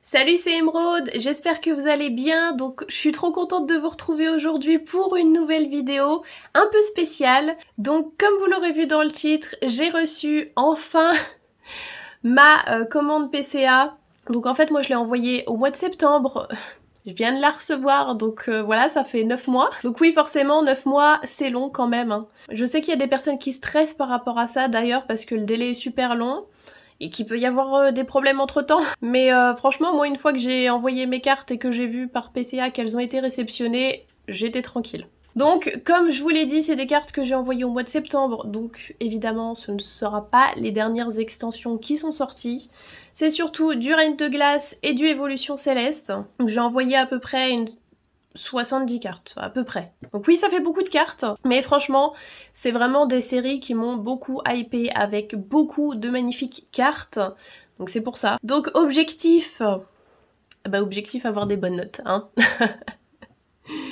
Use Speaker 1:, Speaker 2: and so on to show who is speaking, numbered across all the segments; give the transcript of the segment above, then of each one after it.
Speaker 1: Salut, c'est Emeraude, j'espère que vous allez bien. Donc je suis trop contente de vous retrouver aujourd'hui pour une nouvelle vidéo un peu spéciale. Donc comme vous l'aurez vu dans le titre, j'ai reçu enfin ma commande PCA. Donc en fait moi je l'ai envoyée au mois de septembre. Je viens de la recevoir, donc voilà, ça fait 9 mois. Donc oui, forcément, 9 mois, c'est long quand même, hein. Je sais qu'il y a des personnes qui stressent par rapport à ça d'ailleurs, parce que le délai est super long et qu'il peut y avoir des problèmes entre temps. Mais franchement, moi, une fois que j'ai envoyé mes cartes et que j'ai vu par PCA qu'elles ont été réceptionnées, j'étais tranquille. Donc, comme je vous l'ai dit, c'est des cartes que j'ai envoyées au mois de septembre, donc évidemment, ce ne sera pas les dernières extensions qui sont sorties. C'est surtout du Reine de Glace et du Évolution Céleste. Donc j'ai envoyé à peu près une 70 cartes, à peu près. Donc oui, ça fait beaucoup de cartes, mais franchement, c'est vraiment des séries qui m'ont beaucoup hypé avec beaucoup de magnifiques cartes. Donc c'est pour ça. Donc objectif, objectif avoir des bonnes notes, hein.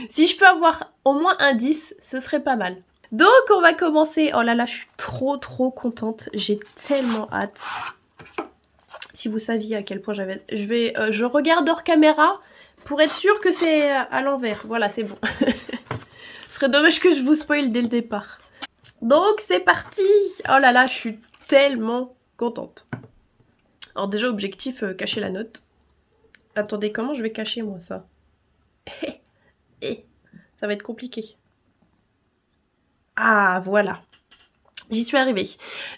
Speaker 1: Si je peux avoir au moins un 10, ce serait pas mal. Donc on va commencer. Oh là là, je suis trop contente. J'ai tellement hâte. Si vous saviez à quel point j'avais... Je regarde hors caméra pour être sûre que c'est à l'envers. Voilà, c'est bon. Ce serait dommage que je vous spoil dès le départ. Donc c'est parti. Oh là là, je suis tellement contente. Alors déjà, objectif, cacher la note. Attendez, comment je vais cacher moi ça? Ça va être compliqué. Ah, voilà. J'y suis arrivée.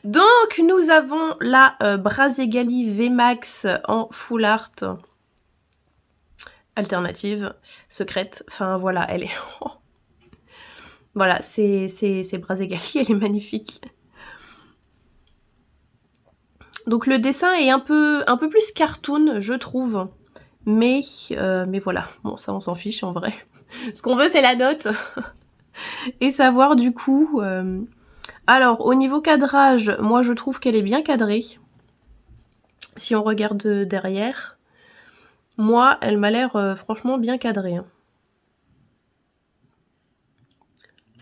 Speaker 1: Donc, nous avons la Brazegali VMAX en full art. Alternative, secrète. Enfin, voilà, elle est... Voilà, c'est Brazegali, elle est magnifique. Donc, le dessin est un peu plus cartoon, je trouve. Mais voilà. Bon, ça, on s'en fiche, en vrai. Ce qu'on veut, c'est la note. Et savoir, du coup... Alors, au niveau cadrage, moi, je trouve qu'elle est bien cadrée. Si on regarde derrière, moi, elle m'a l'air franchement bien cadrée.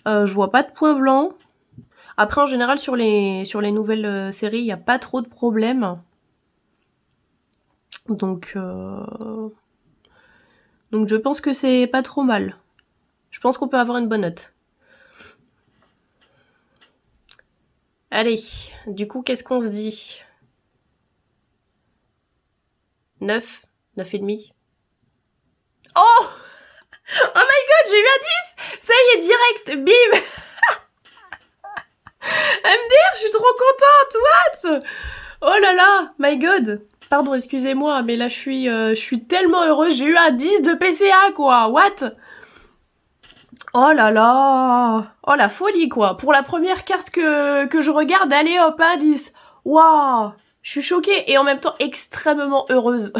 Speaker 1: Je vois pas de points blancs. Après, en général, sur les nouvelles séries, il n'y a pas trop de problèmes. Donc je pense que c'est pas trop mal. Je pense qu'on peut avoir une bonne note. Allez, du coup, qu'est-ce qu'on se dit? 9, 9,5. Oh! Oh my god, j'ai eu un 10! Ça y est, direct, bim! MDR, je suis trop contente, what? Oh là là, my god. Pardon, excusez-moi, mais là, je suis tellement heureuse. J'ai eu un 10 de PCA, quoi. What? Oh là là. Oh, la folie, quoi. Pour la première carte que je regarde, allez hop, un 10. Waouh. Je suis choquée et en même temps extrêmement heureuse.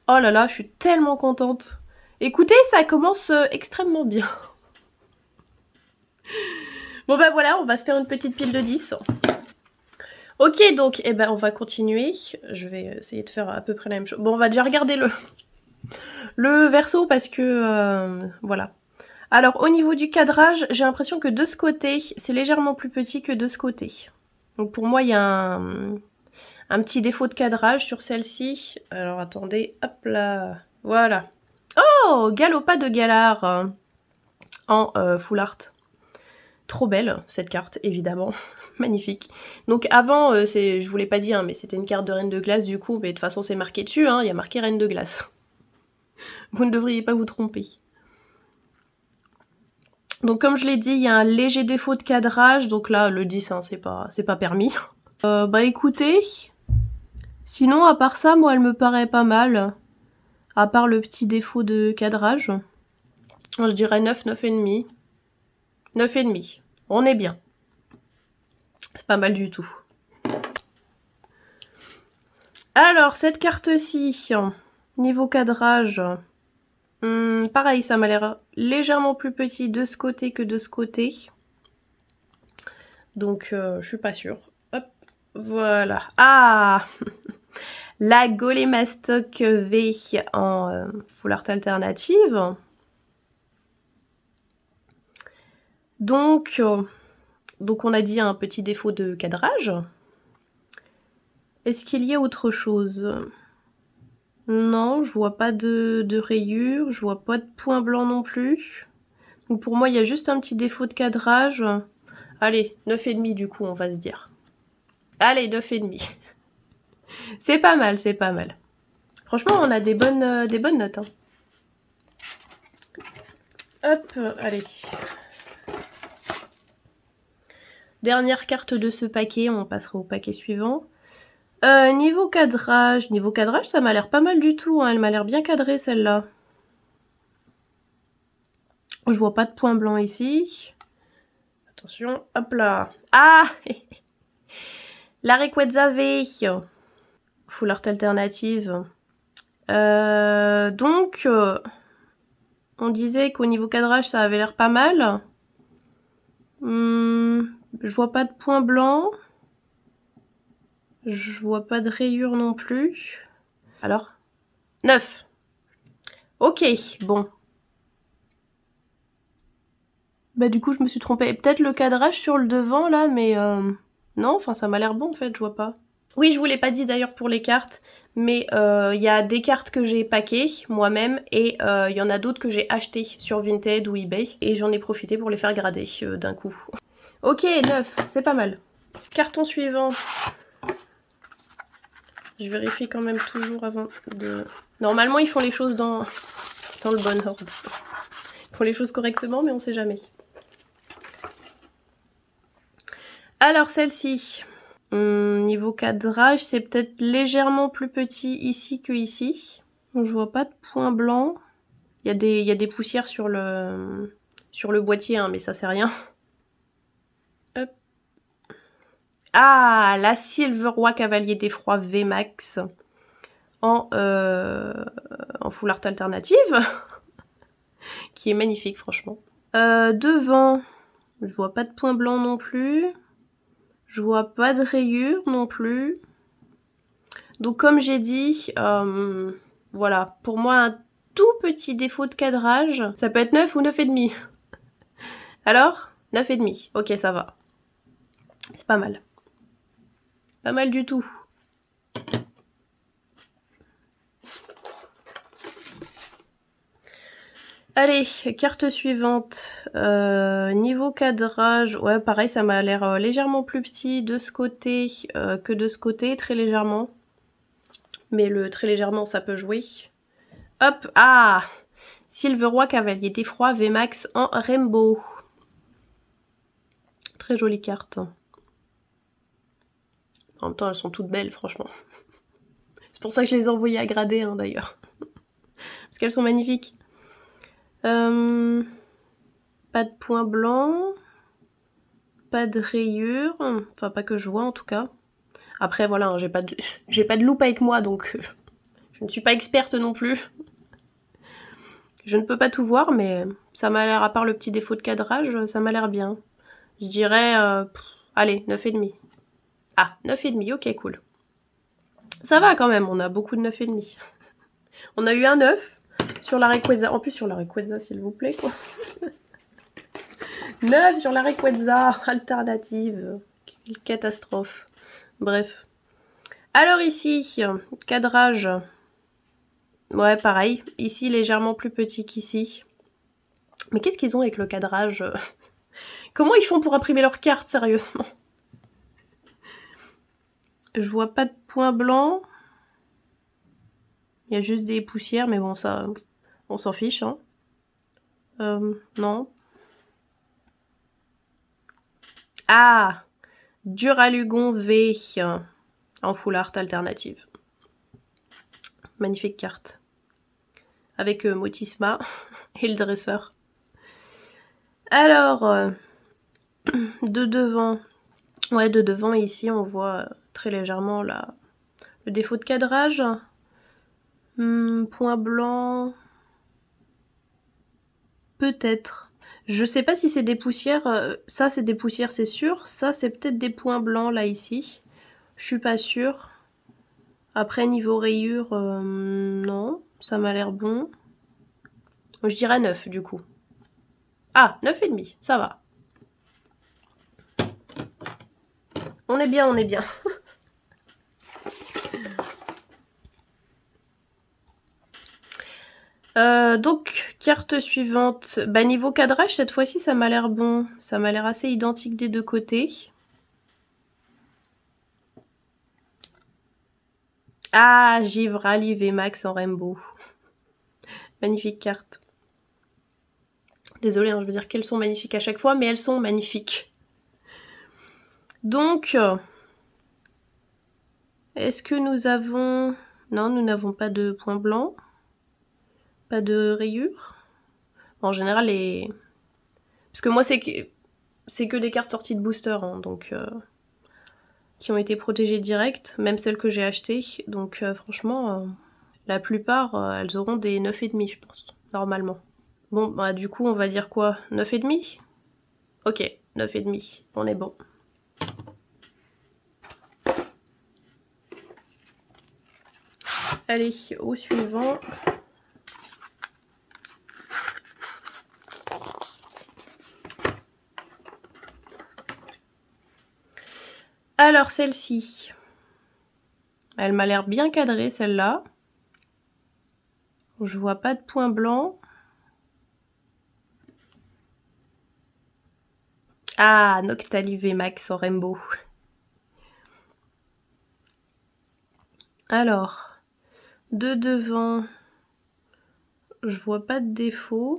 Speaker 1: Oh là là, je suis tellement contente. Écoutez, ça commence extrêmement bien. Bon bah voilà, on va se faire une petite pile de 10. Ok, donc eh ben, on va continuer. Je vais essayer de faire à peu près la même chose. Bon, on va déjà regarder le verso parce que voilà. Alors au niveau du cadrage, j'ai l'impression que de ce côté, c'est légèrement plus petit que de ce côté. Donc pour moi, il y a un petit défaut de cadrage sur celle-ci. Alors attendez, hop là, voilà. Oh, Galopa de Galar en full art. Trop belle cette carte, évidemment. Magnifique. Donc avant, je vous l'ai pas dit, hein, mais c'était une carte de Reine de Glace du coup, mais de toute façon c'est marqué dessus, hein, il y a marqué Reine de Glace. Vous ne devriez pas vous tromper. Donc comme je l'ai dit, il y a un léger défaut de cadrage, donc là le 10, hein, c'est pas permis. Bah écoutez, sinon à part ça, moi elle me paraît pas mal. À part le petit défaut de cadrage. Je dirais 9, 9,5. 9,5. On est bien. C'est pas mal du tout. Alors, cette carte-ci, niveau cadrage, pareil, ça m'a l'air légèrement plus petit de ce côté que de ce côté. Donc, je suis pas sûre. Hop, voilà. Ah la Golémastoc V en full art alternative. Donc on a dit un petit défaut de cadrage. Est-ce qu'il y a autre chose? Non, je vois pas de rayures, je vois pas de points blancs non plus. Donc pour moi, il y a juste un petit défaut de cadrage. Allez, 9,5 du coup, on va se dire. Allez, 9,5. C'est pas mal, c'est pas mal. Franchement, on a des bonnes notes. Hein. Hop, allez. Dernière carte de ce paquet, on passera au paquet suivant. Niveau cadrage, ça m'a l'air pas mal du tout. Hein. Elle m'a l'air bien cadrée celle-là. Je vois pas de point blanc ici. Attention, hop là. Ah la Rayquaza V. Full art alternative. Donc, on disait qu'au niveau cadrage, ça avait l'air pas mal. Je vois pas de point blanc. Je vois pas de rayures non plus. Alors 9. Ok, bon. Bah du coup, je me suis trompée. Peut-être le cadrage sur le devant, là, mais... Non, enfin, ça m'a l'air bon, en fait, je vois pas. Oui, je vous l'ai pas dit d'ailleurs pour les cartes, mais il y a des cartes que j'ai packées moi-même, et il y en a d'autres que j'ai achetées sur Vinted ou eBay, et j'en ai profité pour les faire grader d'un coup. Ok, 9, c'est pas mal. Carton suivant. Je vérifie quand même toujours avant de... Normalement, ils font les choses dans le bon ordre. Ils font les choses correctement, mais on sait jamais. Alors, celle-ci. Niveau cadrage, c'est peut-être légèrement plus petit ici que ici. Je vois pas de point blanc. Il y a des poussières sur le boîtier, hein, mais ça c'est rien. Hop. Ah, la Silver Roi Cavalier d'Effroi VMAX en full art alternative, qui est magnifique franchement. Devant, je vois pas de point blanc non plus. Je vois pas de rayures non plus. Donc comme j'ai dit, voilà, pour moi un tout petit défaut de cadrage, ça peut être 9 ou 9,5. Alors 9,5, ok ça va. C'est pas mal. Pas mal du tout. Allez, carte suivante. Niveau cadrage, ouais pareil, ça m'a l'air légèrement plus petit de ce côté que de ce côté, très légèrement. Mais le très légèrement, ça peut jouer. Hop, ah Silver Roi Cavalier d'Effroi VMAX en Rainbow. Très jolie carte. En même temps, elles sont toutes belles, franchement. C'est pour ça que je les ai envoyées à grader, hein, d'ailleurs. Parce qu'elles sont magnifiques. Pas de point blanc. Pas de rayures. Enfin, pas que je vois, en tout cas. Après, voilà, hein, j'ai pas de loupe avec moi, donc... je ne suis pas experte non plus. Je ne peux pas tout voir, mais ça m'a l'air, à part le petit défaut de cadrage, ça m'a l'air bien. Je dirais... allez, 9,5. Ah, 9,5, ok, cool. Ça va quand même, on a beaucoup de 9,5. On a eu un 9 sur la Rayquaza. En plus, sur la Rayquaza, s'il vous plaît, quoi. 9 sur la Rayquaza alternative. Quelle catastrophe. Bref. Alors ici, cadrage. Ouais, pareil. Ici, légèrement plus petit qu'ici. Mais qu'est-ce qu'ils ont avec le cadrage? Comment ils font pour imprimer leurs cartes, sérieusement? Je vois pas de point blanc. Il y a juste des poussières, mais bon, ça, on s'en fiche, hein. Non. Ah! Duralugon V en full art alternative. Magnifique carte. Avec Motisma et le dresseur. Alors, de devant. Ouais, de devant, ici, on voit très légèrement le défaut de cadrage. Point blanc. Peut-être. Je sais pas si c'est des poussières. Ça, c'est des poussières, c'est sûr. Ça, c'est peut-être des points blancs, là, ici. Je suis pas sûre. Après, niveau rayures, non. Ça m'a l'air bon. Je dirais 9, du coup. Ah, 9,5, ça va. On est bien, on est bien. Donc, carte suivante. Bah, niveau cadrage, cette fois-ci, ça m'a l'air bon. Ça m'a l'air assez identique des deux côtés. Ah, Givre, Ali, VMAX en rainbow. Magnifique carte. Désolée, hein, je veux dire qu'elles sont magnifiques à chaque fois, mais elles sont magnifiques. Donc, est-ce que nous avons... Non, nous n'avons pas de point blanc. Pas de rayures. En général, les... Parce que moi, c'est que des cartes sorties de booster, hein, donc... qui ont été protégées direct, même celles que j'ai achetées. Donc franchement, la plupart, elles auront des 9,5, je pense, normalement. Bon, bah du coup, on va dire quoi? 9,5? Ok, 9,5, on est bon. Allez, au suivant. Alors, celle-ci. Elle m'a l'air bien cadrée, celle-là. Je vois pas de point blanc. Ah, Noctali VMAX en rainbow. Alors, de devant, je vois pas de défaut.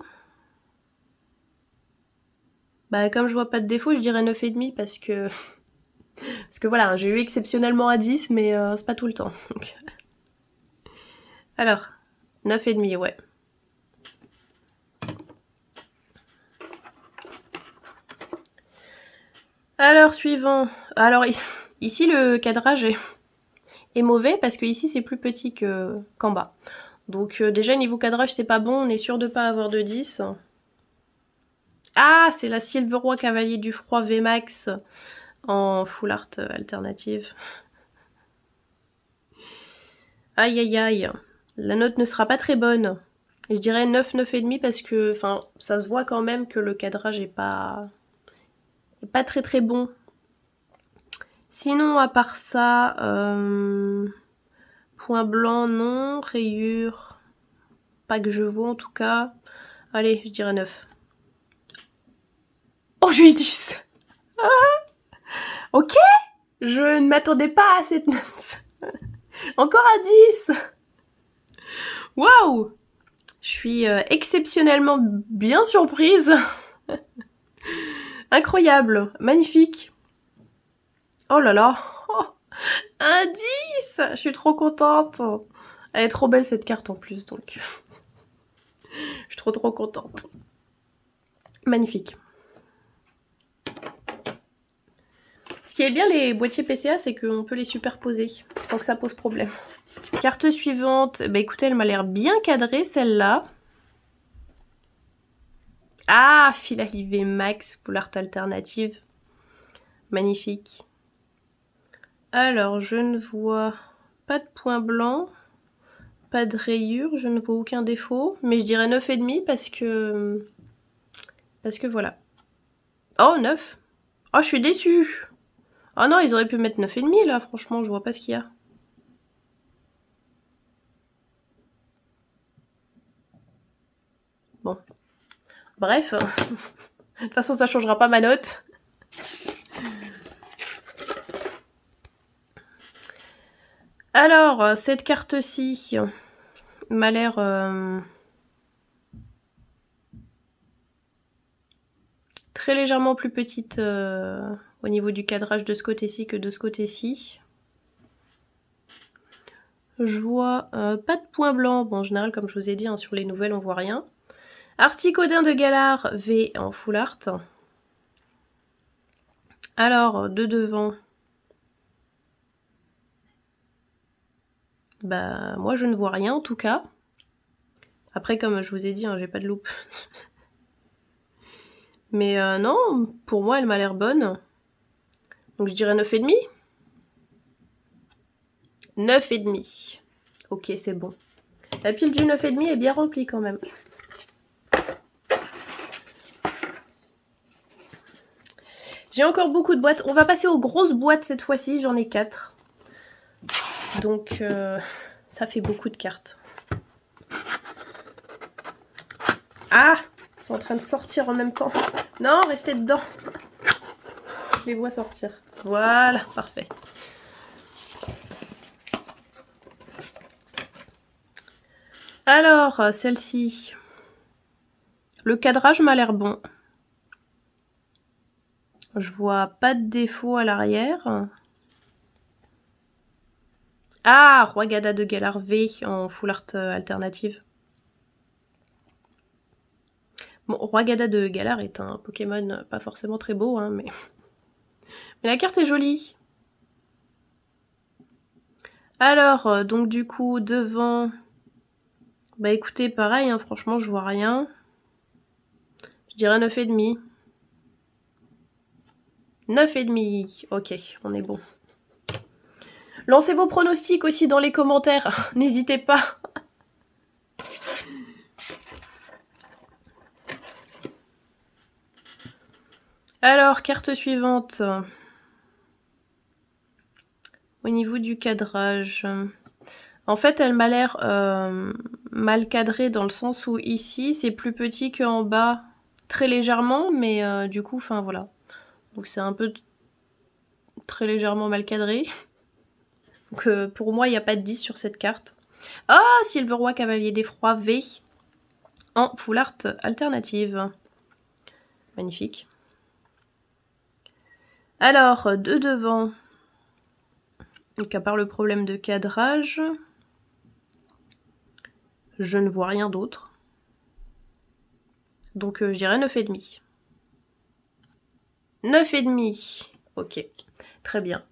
Speaker 1: Bah, comme je vois pas de défaut, je dirais 9,5 parce que... Parce que voilà, j'ai eu exceptionnellement à 10, mais c'est pas tout le temps. Donc... Alors, 9,5, ouais. Alors, suivant. Alors, ici, le cadrage est mauvais parce que ici, c'est plus petit qu'en bas. Donc, déjà, niveau cadrage, c'est pas bon. On est sûr de pas avoir de 10. Ah, c'est la Silver Cavalier du Froid VMAX en full art alternative. Aïe, aïe, aïe. La note ne sera pas très bonne. Je dirais 9, 9,5 parce que ça se voit quand même que le cadrage est pas très très bon. Sinon, à part ça, point blanc, non. Rayure, pas que je vois en tout cas. Allez, je dirais 9. Oh, j'ai eu 10. Ah, ok, je ne m'attendais pas à cette note. Encore à 10. Waouh, je suis exceptionnellement bien surprise. Incroyable, magnifique. Oh là là, oh, un 10. Je suis trop contente. Elle est trop belle cette carte en plus, donc je suis trop contente. Magnifique. Ce qui est bien les boîtiers PCA, c'est qu'on peut les superposer sans que ça pose problème. Carte suivante, bah écoutez, elle m'a l'air bien cadrée celle-là. Ah, Philalie Max, full art alternative. Magnifique. Alors, je ne vois pas de point blanc, pas de rayure, je ne vois aucun défaut. Mais je dirais 9,5 parce que voilà. Oh, 9. Oh, je suis déçue. Oh non, ils auraient pu mettre 9,5 là, franchement, je vois pas ce qu'il y a. Bon. Bref. De toute façon, ça changera pas ma note. Alors, cette carte-ci m'a l'air... très légèrement plus petite au niveau du cadrage de ce côté-ci que de ce côté-ci. Je vois pas de point blanc. Bon, en général, comme je vous ai dit, hein, sur les nouvelles, on voit rien. Articodin de Galard V en full art. Alors, de devant... Bah, moi, je ne vois rien, en tout cas. Après, comme je vous ai dit, hein, j'ai pas de loupe. Mais non, pour moi, elle m'a l'air bonne. Donc, je dirais 9,5. 9,5. Ok, c'est bon. La pile du 9,5 est bien remplie quand même. J'ai encore beaucoup de boîtes. On va passer aux grosses boîtes cette fois-ci. J'en ai 4. Donc, ça fait beaucoup de cartes. Ah! Ils sont en train de sortir en même temps. Non, restez dedans. Je les vois sortir. Voilà, parfait. Alors, celle-ci. Le cadrage m'a l'air bon. Je vois pas de défaut à l'arrière. Ah, Roi Gada de Galar V en full art alternative. Bon, Roi Gada de Galar est un Pokémon pas forcément très beau, hein, mais la carte est jolie. Alors, donc du coup, devant... Bah écoutez, pareil, hein, franchement, je vois rien. Je dirais 9,5. 9,5. Ok, on est bon. Lancez vos pronostics aussi dans les commentaires. N'hésitez pas. Alors, carte suivante. Au niveau du cadrage... En fait, elle m'a l'air mal cadrée dans le sens où ici, c'est plus petit qu'en bas, très légèrement, mais du coup, enfin voilà. Donc c'est un peu très légèrement mal cadré. Donc pour moi, il n'y a pas de 10 sur cette carte. Ah, Silver Roi Cavalier d'Effroi V en full art alternative. Magnifique. Alors, de devant. Donc à part le problème de cadrage, je ne vois rien d'autre. Donc je dirais 9,5. 9,5. Ok, très bien.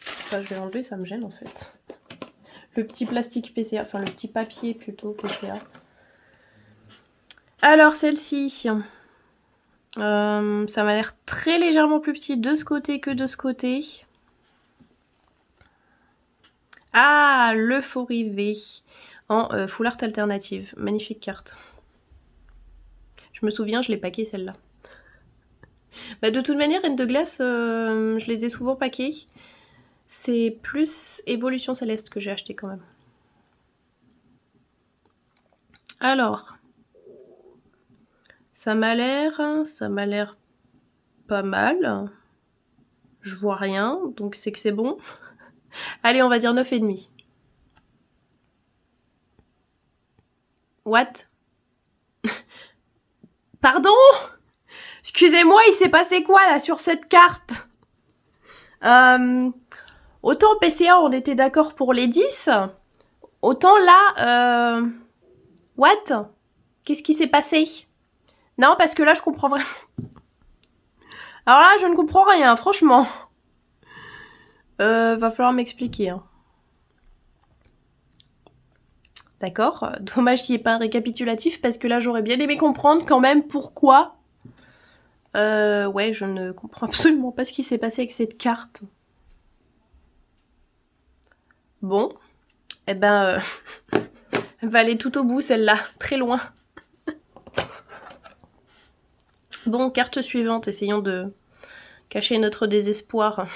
Speaker 1: Ça, je vais l'enlever, ça me gêne en fait. Le petit plastique PCA, enfin le petit papier plutôt PCA. Alors celle-ci, ça m'a l'air très légèrement plus petit de ce côté que de ce côté. Ah, l'Euphorie V en full art alternative. Magnifique carte. Je me souviens, je l'ai paqué celle-là. Bah, de toute manière, Reine de Glace, je les ai souvent paqués. C'est plus Évolution Céleste que j'ai acheté quand même. Alors, ça m'a l'air pas mal. Je vois rien, donc c'est que c'est bon. Allez, on va dire 9,5. What? Pardon? Excusez-moi, il s'est passé quoi là sur cette carte? Autant PCA, on était d'accord pour les 10. Autant là, what? Qu'est-ce qui s'est passé? Non, parce que là, je comprends vraiment. Alors là, je ne comprends rien, franchement. Va falloir m'expliquer. Hein. D'accord. Dommage qu'il n'y ait pas un récapitulatif, parce que là, j'aurais bien aimé comprendre quand même pourquoi. Ouais, je ne comprends absolument pas ce qui s'est passé avec cette carte. Bon. Eh ben, elle va aller tout au bout, celle-là. Très loin. Bon, carte suivante. Essayons de cacher notre désespoir.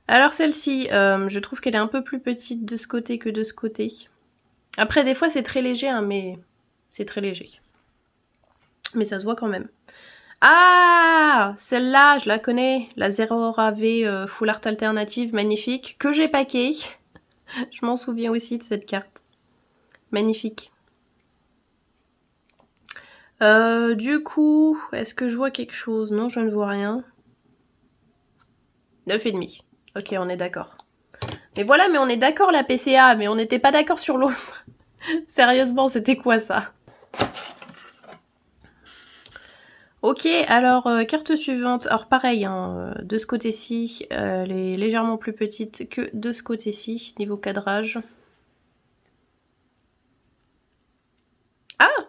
Speaker 1: Alors celle-ci, je trouve qu'elle est un peu plus petite de ce côté que de ce côté. Après, des fois, c'est très léger, hein, mais c'est très léger. Mais ça se voit quand même. Ah, celle-là, je la connais. La Zeraora V Full Art Alternative, magnifique. Que j'ai paqué. Je m'en souviens aussi de cette carte. Magnifique. Du coup, est-ce que je vois quelque chose? Non, je ne vois rien. 9,5. Ok, on est d'accord. Mais voilà, mais on est d'accord la PCA, mais on n'était pas d'accord sur l'autre. Sérieusement, c'était quoi ça? Ok, alors carte suivante. Alors pareil, hein, de ce côté-ci, elle est légèrement plus petite que de ce côté-ci, niveau cadrage. Ah!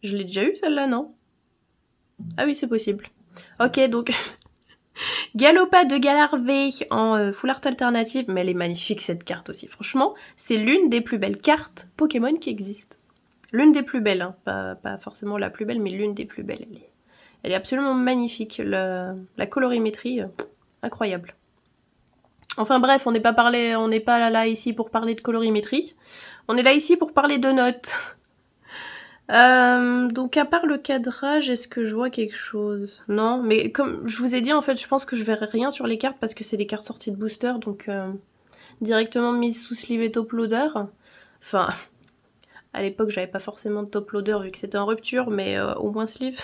Speaker 1: Je l'ai déjà eu celle-là, non? Ah oui, c'est possible. Ok, donc Galopade de Galar V en full art alternative, mais elle est magnifique cette carte aussi, franchement. C'est l'une des plus belles cartes Pokémon qui existent. L'une des plus belles, hein. Pas forcément la plus belle, mais l'une des plus belles. Elle est absolument magnifique. La colorimétrie, incroyable. Enfin bref, on n'est pas là ici pour parler de colorimétrie. On est là ici pour parler de notes. Donc à part le cadrage, est-ce que je vois quelque chose? Non, mais comme je vous ai dit, en fait, je pense que je verrai rien sur les cartes parce que c'est des cartes sorties de booster, donc directement mise sous sleeve et top loader. Enfin, à l'époque, j'avais pas forcément de top loader vu que c'était en rupture, mais au moins sleeve.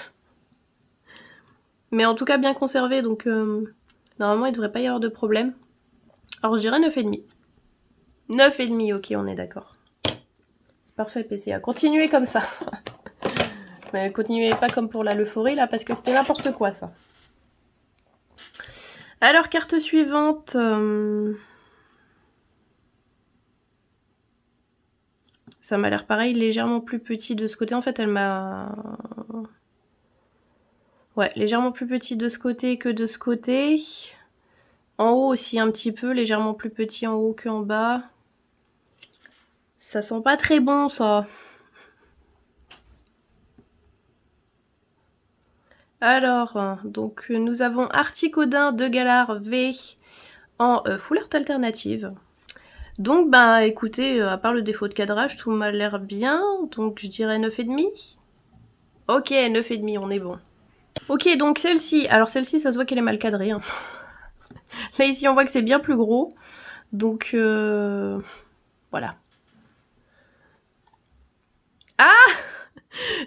Speaker 1: Mais en tout cas bien conservé, donc normalement il devrait pas y avoir de problème. Alors je dirais 9,5. 9,5, ok, on est d'accord. C'est parfait, PCA. Continuez comme ça. Mais continuez pas comme pour la l'euphorie là, parce que c'était n'importe quoi ça. Alors, carte suivante. Ça m'a l'air pareil, légèrement plus petit de ce côté. En fait, elle m'a... Ouais, légèrement plus petit de ce côté que de ce côté. En haut aussi un petit peu, légèrement plus petit en haut qu'en bas. Ça sent pas très bon ça. Alors, donc nous avons Articodin de Galar V en full art alternative. Donc, bah écoutez, à part le défaut de cadrage, tout m'a l'air bien. Donc, je dirais 9,5. Ok, 9,5, on est bon. Ok, donc celle-ci. Alors, celle-ci, ça se voit qu'elle est mal cadrée. Hein. Là, ici, on voit que c'est bien plus gros. Donc, voilà. Ah,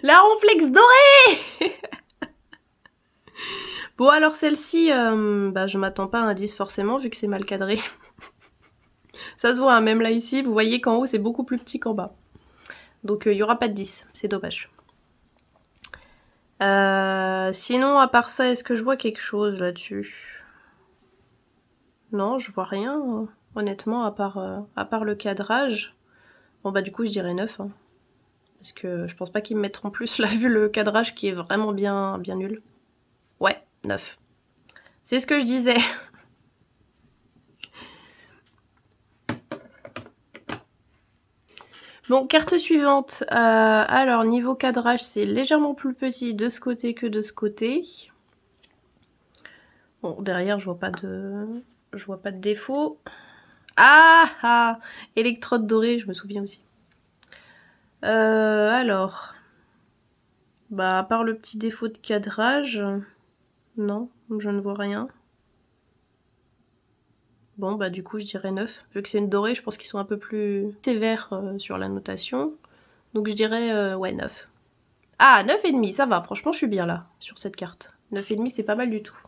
Speaker 1: la ronflex dorée. Bon, alors celle-ci, bah, je m'attends pas à un 10 forcément, vu que c'est mal cadré. Ça se voit, hein, même là, ici, vous voyez qu'en haut, c'est beaucoup plus petit qu'en bas. Donc, il n'y aura pas de 10. C'est dommage. Sinon, à part ça, est-ce que je vois quelque chose là-dessus? Non, je vois rien, honnêtement, à part le cadrage. Bon, bah, du coup, je dirais 9. Hein, parce que je pense pas qu'ils me mettront plus, là, vu le cadrage qui est vraiment bien nul. Ouais, 9. C'est ce que je disais. Bon, carte suivante. Alors, niveau cadrage, c'est légèrement plus petit de ce côté que de ce côté. Bon, derrière, je vois pas de défaut. Ah, électrode dorée, je me souviens aussi. Alors, bah à part le petit défaut de cadrage, non, je ne vois rien. Bon, bah du coup, je dirais 9. Vu que c'est une dorée, je pense qu'ils sont un peu plus sévères sur la notation. Donc je dirais, ouais, 9. Ah, 9,5, ça va, franchement, je suis bien là, sur cette carte. 9,5, c'est pas mal du tout.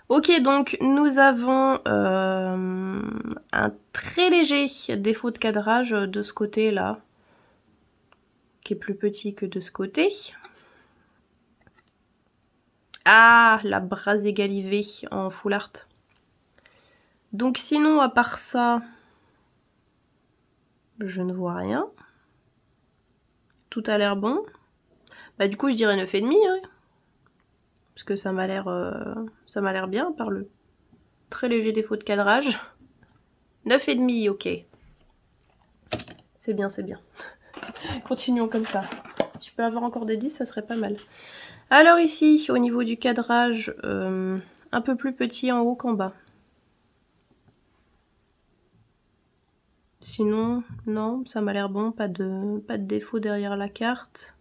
Speaker 1: Ok, donc nous avons un très léger défaut de cadrage de ce côté-là, qui est plus petit que de ce côté. Ah, la Brasé Galivée en full art. Donc sinon, à part ça, je ne vois rien. Tout a l'air bon. Bah du coup, je dirais 9,5. Hein, parce que ça m'a l'air bien, par le très léger défaut de cadrage. 9,5, ok. C'est bien, c'est bien. Continuons comme ça. Si je peux avoir encore des 10, ça serait pas mal. Alors ici, au niveau du cadrage, un peu plus petit en haut qu'en bas. Sinon, non, ça m'a l'air bon, pas de défaut derrière la carte.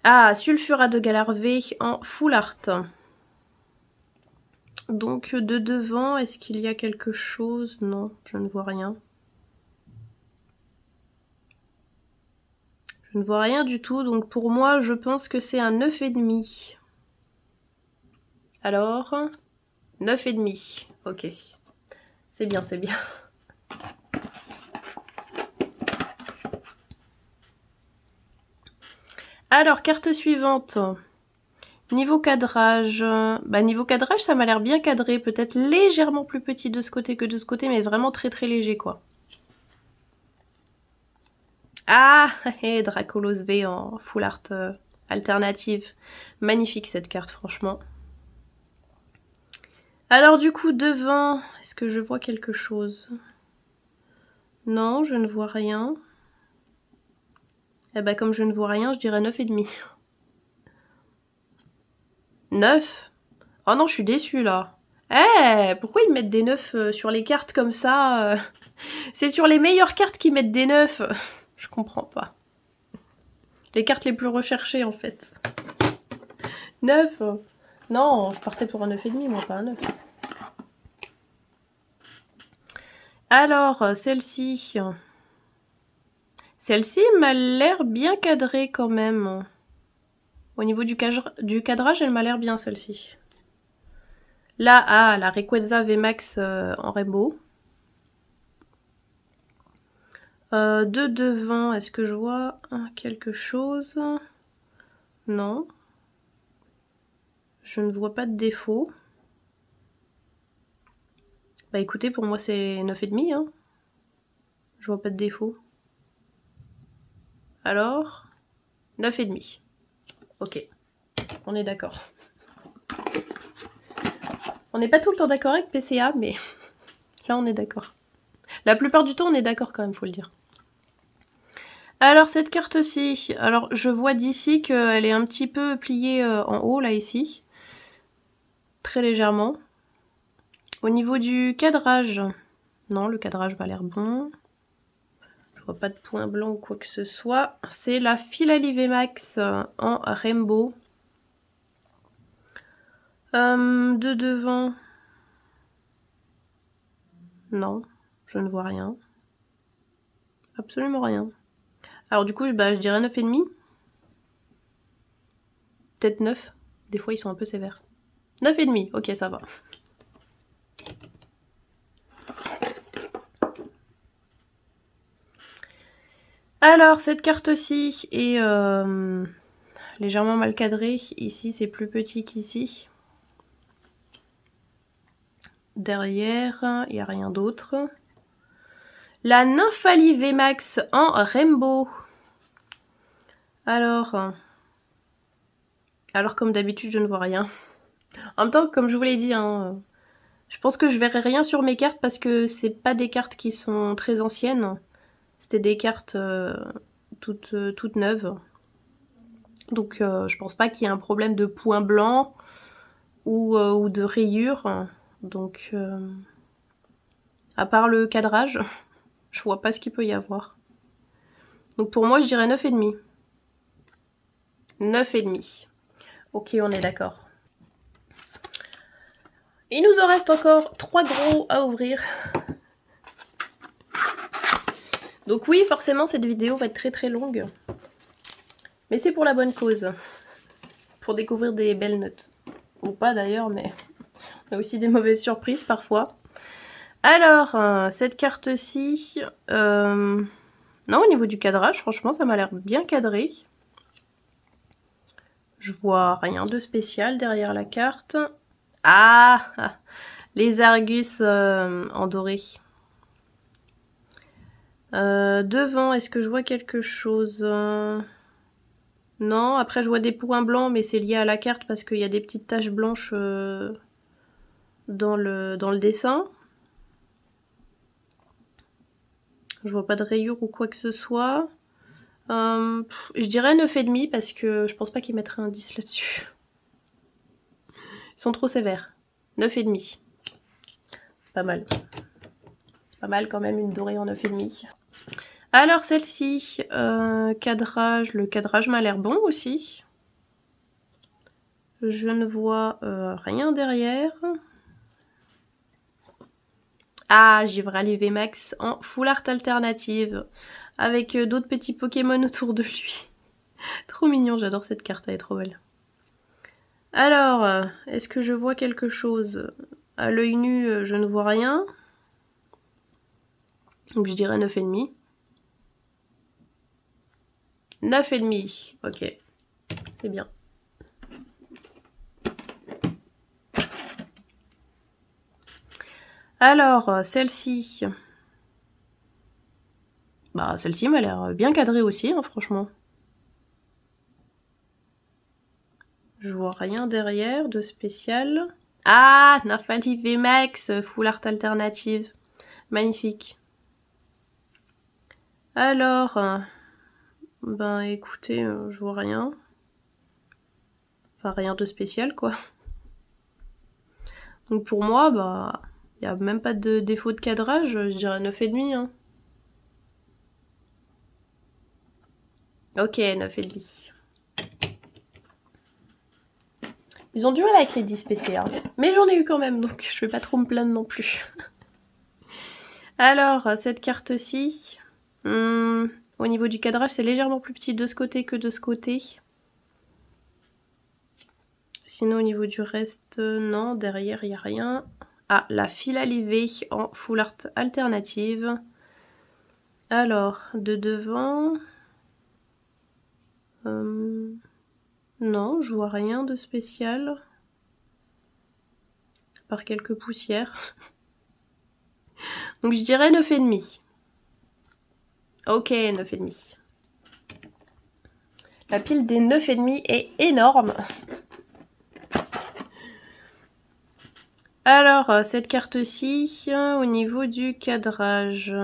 Speaker 1: Ah, Sulfura de Galar V en full art. Donc de devant, est-ce qu'il y a quelque chose? Non, je ne vois rien. Je ne vois rien du tout, donc pour moi, je pense que c'est un 9,5. Alors, 9,5. Ok. C'est bien, c'est bien. Alors, carte suivante. Niveau cadrage. Bah, niveau cadrage, ça m'a l'air bien cadré. Peut-être légèrement plus petit de ce côté que de ce côté, mais vraiment très très léger, quoi. Ah, Dracolos V en full art alternative. Magnifique cette carte, franchement. Alors du coup, devant, est-ce que je vois quelque chose? Non, je ne vois rien. Eh ben, comme je ne vois rien, je dirais 9,5. 9? Oh non, je suis déçue là. Eh, pourquoi ils mettent des 9 sur les cartes comme ça C'est sur les meilleures cartes qu'ils mettent des 9. Je comprends pas. Les cartes les plus recherchées en fait. 9. Non, je partais pour un 9,5, moi, pas un 9. Alors, celle-ci. Celle-ci m'a l'air bien cadrée quand même. Au niveau du cadrage, elle m'a l'air bien celle-ci. Là, la Rayquaza VMAX en rainbow. De devant, est-ce que je vois quelque chose? Non. Je ne vois pas de défaut. Bah écoutez, pour moi c'est 9,5. Hein. Je vois pas de défaut. Alors, 9,5. Ok, on est d'accord. On n'est pas tout le temps d'accord avec PCA, mais là on est d'accord. La plupart du temps on est d'accord quand même, faut le dire. Alors cette carte-ci, alors je vois d'ici qu'elle est un petit peu pliée en haut, là ici. Très légèrement. Au niveau du cadrage, non, le cadrage m'a l'air bon. Je vois pas de point blanc ou quoi que ce soit. C'est la Philalie VMAX en rainbow. De devant, non, je ne vois rien. Absolument rien. Alors du coup, je dirais 9,5. Peut-être 9. Des fois, ils sont un peu sévères. 9,5, ok, ça va. Alors, cette carte-ci est légèrement mal cadrée. Ici, c'est plus petit qu'ici. Derrière, il n'y a rien d'autre. La Nymphalie VMAX en rainbow. Alors comme d'habitude, je ne vois rien. En même temps, comme je vous l'ai dit, hein, je pense que je verrai rien sur mes cartes parce que c'est pas des cartes qui sont très anciennes. C'était des cartes toutes neuves. Donc je pense pas qu'il y ait un problème de point blanc ou de rayures. Donc à part le cadrage, je vois pas ce qu'il peut y avoir. Donc pour moi, je dirais 9,5. 9,5. Ok, on est d'accord. Il nous en reste encore 3 gros à ouvrir. Donc oui, forcément, cette vidéo va être très très longue. Mais c'est pour la bonne cause. Pour découvrir des belles notes. Ou pas d'ailleurs, mais on a aussi des mauvaises surprises parfois. Alors, cette carte-ci... Non, au niveau du cadrage, franchement, ça m'a l'air bien cadré. Je vois rien de spécial derrière la carte. Ah, les Argus en doré. Devant, est-ce que je vois quelque chose? Non, après je vois des points blancs, mais c'est lié à la carte parce qu'il y a des petites taches blanches dans le dessin. Je vois pas de rayures ou quoi que ce soit. Je dirais 9,5 parce que je pense pas qu'ils mettraient un 10 là-dessus. Ils sont trop sévères. 9,5. C'est pas mal. C'est pas mal quand même une dorée en 9,5. Alors celle-ci, cadrage. Le cadrage m'a l'air bon aussi. Je ne vois rien derrière. Ah, Givralí VMAX en full art alternative. Avec d'autres petits Pokémon autour de lui. Trop mignon, j'adore cette carte, elle est trop belle. Alors, est-ce que je vois quelque chose? À l'œil nu, je ne vois rien. Donc je dirais 9,5. 9,5, ok. C'est bien. Alors, celle-ci. Bah, celle-ci m'a l'air bien cadrée aussi, hein, franchement. Je vois rien derrière de spécial. Ah, Nymphalie VMAX, full art alternative. Magnifique. Alors, ben écoutez, je vois rien. Enfin, rien de spécial, quoi. Donc pour moi, bah, il n'y a même pas de défaut de cadrage, je dirais 9,5. Hein. Ok, 9,5. Ils ont du mal avec les 10 PC, hein. Mais j'en ai eu quand même, donc je vais pas trop me plaindre non plus. Alors, cette carte-ci, au niveau du cadrage, c'est légèrement plus petit de ce côté que de ce côté. Sinon, au niveau du reste, non, derrière, il n'y a rien. Ah, la file à lever en full art alternative. Alors, de devant... non, je vois rien de spécial. Par quelques poussières. Donc je dirais 9,5. Ok, 9,5. La pile des 9,5 est énorme. Alors, cette carte-ci, au niveau du cadrage.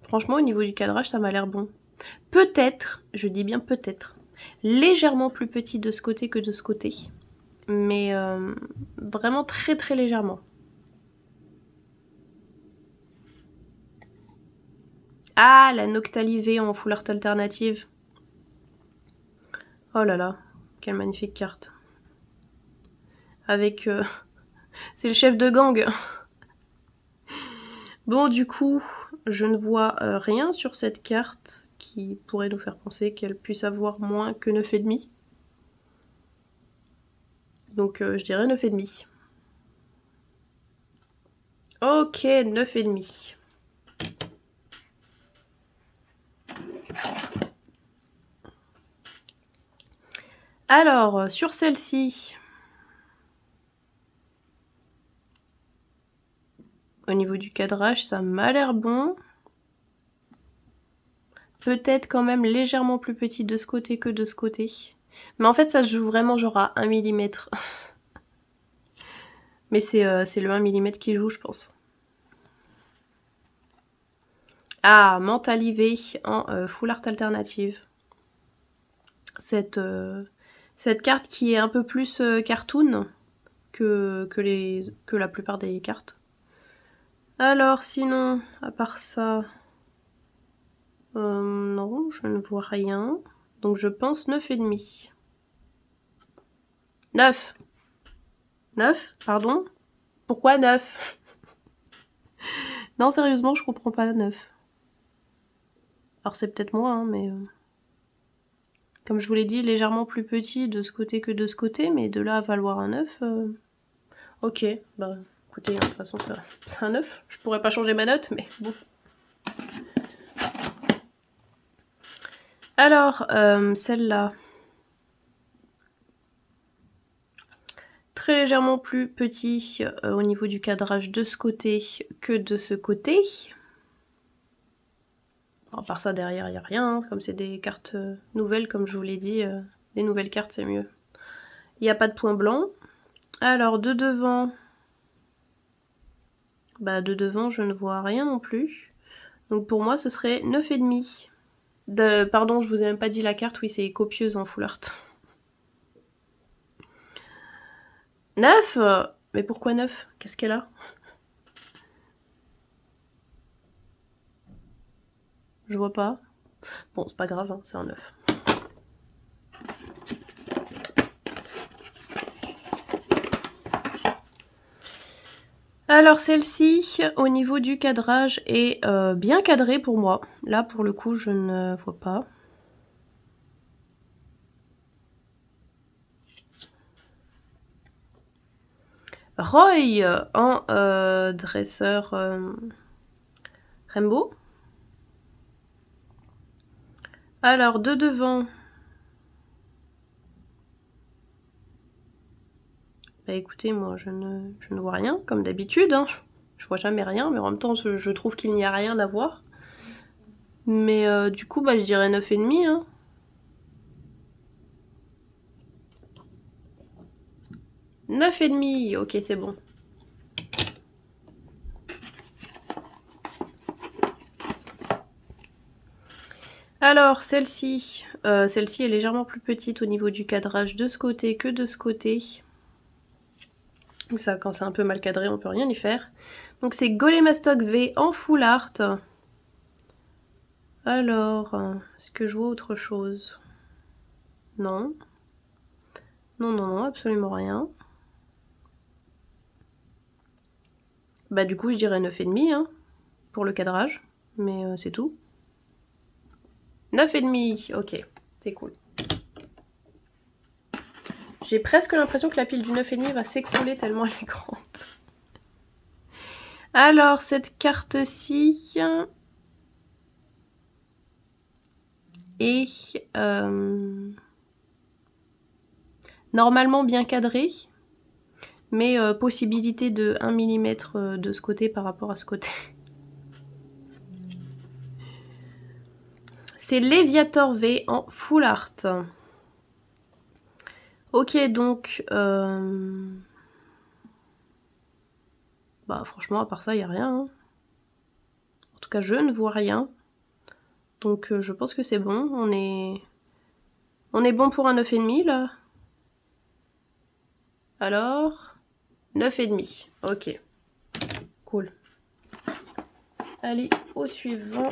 Speaker 1: Franchement, au niveau du cadrage, ça m'a l'air bon. Peut-être, je dis bien peut-être, légèrement plus petit de ce côté que de ce côté. Mais vraiment très très légèrement. Ah, la Noctalive en full art alternative. Oh là là, quelle magnifique carte. Avec... c'est le chef de gang. Bon, du coup, je ne vois rien sur cette carte qui pourrait nous faire penser qu'elle puisse avoir moins que 9,5. Donc je dirais 9,5. Ok, 9,5. Alors, sur celle-ci, au niveau du cadrage, ça m'a l'air bon. Peut-être quand même légèrement plus petit de ce côté que de ce côté. Mais en fait, ça se joue vraiment genre à 1 mm. Mais c'est le 1 mm qui joue, je pense. Ah, Mentalivé en full art alternative. Cette carte qui est un peu plus cartoon que la plupart des cartes. Alors sinon, à part ça, non, je ne vois rien. Donc je pense 9,5. 9 9, pardon? Pourquoi 9? Non, sérieusement, je comprends pas 9. Alors c'est peut-être moi, hein, mais... Comme je vous l'ai dit, légèrement plus petit de ce côté que de ce côté, mais de là à valoir un 9... Ok, bah écoutez, de toute façon c'est un 9. Je pourrais pas changer ma note, mais bon. Alors, celle-là. Très légèrement plus petit au niveau du cadrage de ce côté que de ce côté. À part ça, derrière, il n'y a rien. Hein. Comme c'est des cartes nouvelles, comme je vous l'ai dit, des nouvelles cartes, c'est mieux. Il n'y a pas de point blanc. Alors, de devant... Bah, de devant, je ne vois rien non plus. Donc pour moi, ce serait 9,5. Pardon, je vous ai même pas dit la carte. Oui, c'est copieuse en full art. 9 Mais pourquoi 9? Qu'est-ce qu'elle a? Je vois pas. Bon, c'est pas grave, hein, c'est un 9. Alors celle-ci, au niveau du cadrage, est bien cadrée pour moi. Là, pour le coup, je ne vois pas. Roy en dresseur Rainbow. Alors, de devant... Bah écoutez, moi, je ne vois rien, comme d'habitude. Hein. Je vois jamais rien, mais en même temps, je trouve qu'il n'y a rien à voir. Mais du coup, bah, je dirais 9,5. Hein. « 9,5 », ok, c'est bon. Alors, celle-ci est légèrement plus petite au niveau du cadrage de ce côté que de ce côté. Ça, quand c'est un peu mal cadré, on peut rien y faire. Donc c'est Golemastoc V en full art. Alors, est-ce que je vois autre chose? Non. Non, non, non, absolument rien. Bah du coup, je dirais 9,5 hein, pour le cadrage. Mais c'est tout. 9,5, ok, c'est cool. J'ai presque l'impression que la pile du 9,5 va s'écrouler tellement elle est grande. Alors, cette carte-ci est normalement bien cadrée, mais possibilité de 1 mm de ce côté par rapport à ce côté. C'est Léviator V en full art. Ok, donc... bah franchement, à part ça, il n'y a rien. Hein. En tout cas, je ne vois rien. Donc je pense que c'est bon. On est bon pour un 9,5 là. Alors, 9,5. Ok. Cool. Allez, au suivant.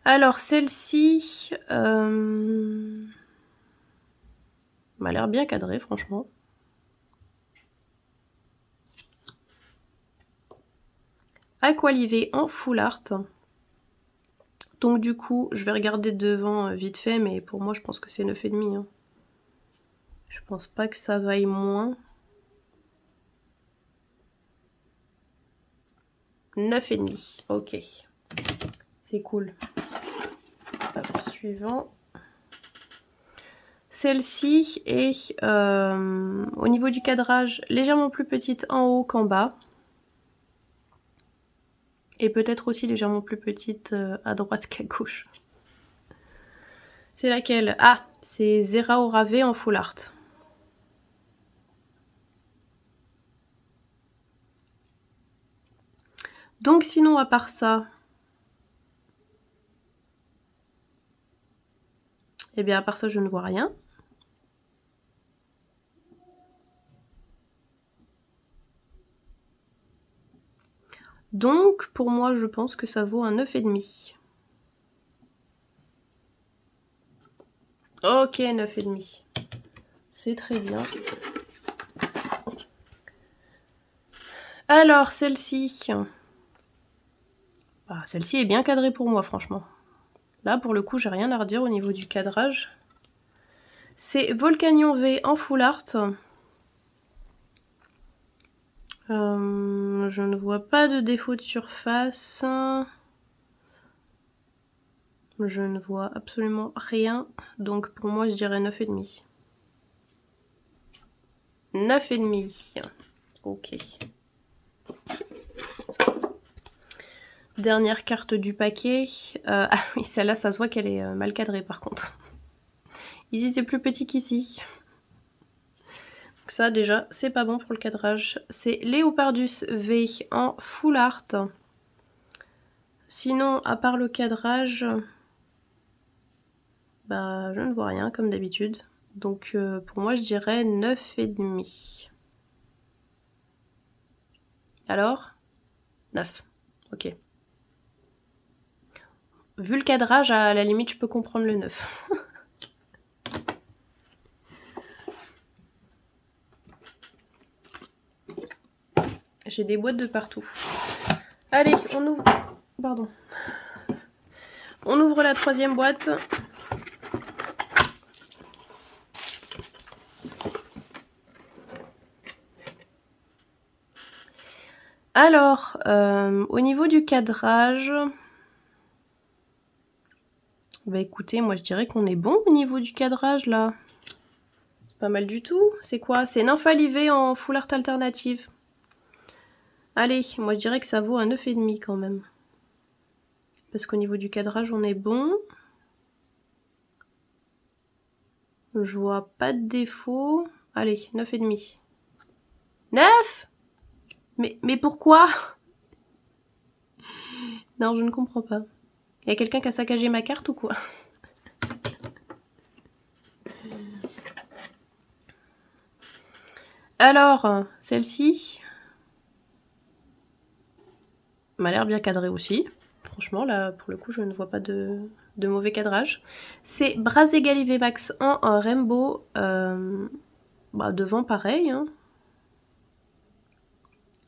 Speaker 1: Alors, celle-ci m'a l'air bien cadrée, franchement. Aqualivé en full art. Donc du coup, je vais regarder devant vite fait, mais pour moi, je pense que c'est 9,5. Hein. Je pense pas que ça vaille moins. 9,5. Ok. C'est cool. Hop, suivant. Celle-ci est au niveau du cadrage légèrement plus petite en haut qu'en bas. Et peut-être aussi légèrement plus petite à droite qu'à gauche. C'est laquelle? Ah, c'est Zeraora V en full art. Donc sinon, à part ça, eh bien à part ça, je ne vois rien. Donc pour moi, je pense que ça vaut un 9,5. Ok, 9,5. C'est très bien. Alors, celle-ci. Bah, celle-ci est bien cadrée pour moi, franchement. Là, pour le coup, j'ai rien à redire au niveau du cadrage. C'est Volcanion V en full art. Je ne vois pas de défaut de surface. Je ne vois absolument rien. Donc pour moi, je dirais 9,5. 9,5. Ok. Dernière carte du paquet. Ah oui, celle-là, ça se voit qu'elle est mal cadrée par contre. Ici, c'est plus petit qu'ici. Donc ça, déjà, c'est pas bon pour le cadrage. C'est Léopardus V en full art. Sinon, à part le cadrage, bah, je ne vois rien comme d'habitude. Donc pour moi, je dirais 9,5. Alors 9. Ok. Vu le cadrage, à la limite, je peux comprendre le 9. J'ai des boîtes de partout. Allez, on ouvre... Pardon. On ouvre la troisième boîte. Alors, au niveau du cadrage... Bah écoutez, moi je dirais qu'on est bon au niveau du cadrage là. C'est pas mal du tout. C'est quoi? C'est Nymphalivé en full art alternative. Allez, moi je dirais que ça vaut un 9,5 quand même. Parce qu'au niveau du cadrage, on est bon. Je vois pas de défaut. Allez, 9,5. 9 ? Mais pourquoi? Non, je ne comprends pas. Il y a quelqu'un qui a saccagé ma carte ou quoi? Alors, celle-ci m'a l'air bien cadrée aussi. Franchement, là, pour le coup, je ne vois pas de mauvais cadrage. C'est Brasé Galivé Max en Rainbow. Bah, devant, pareil. Hein.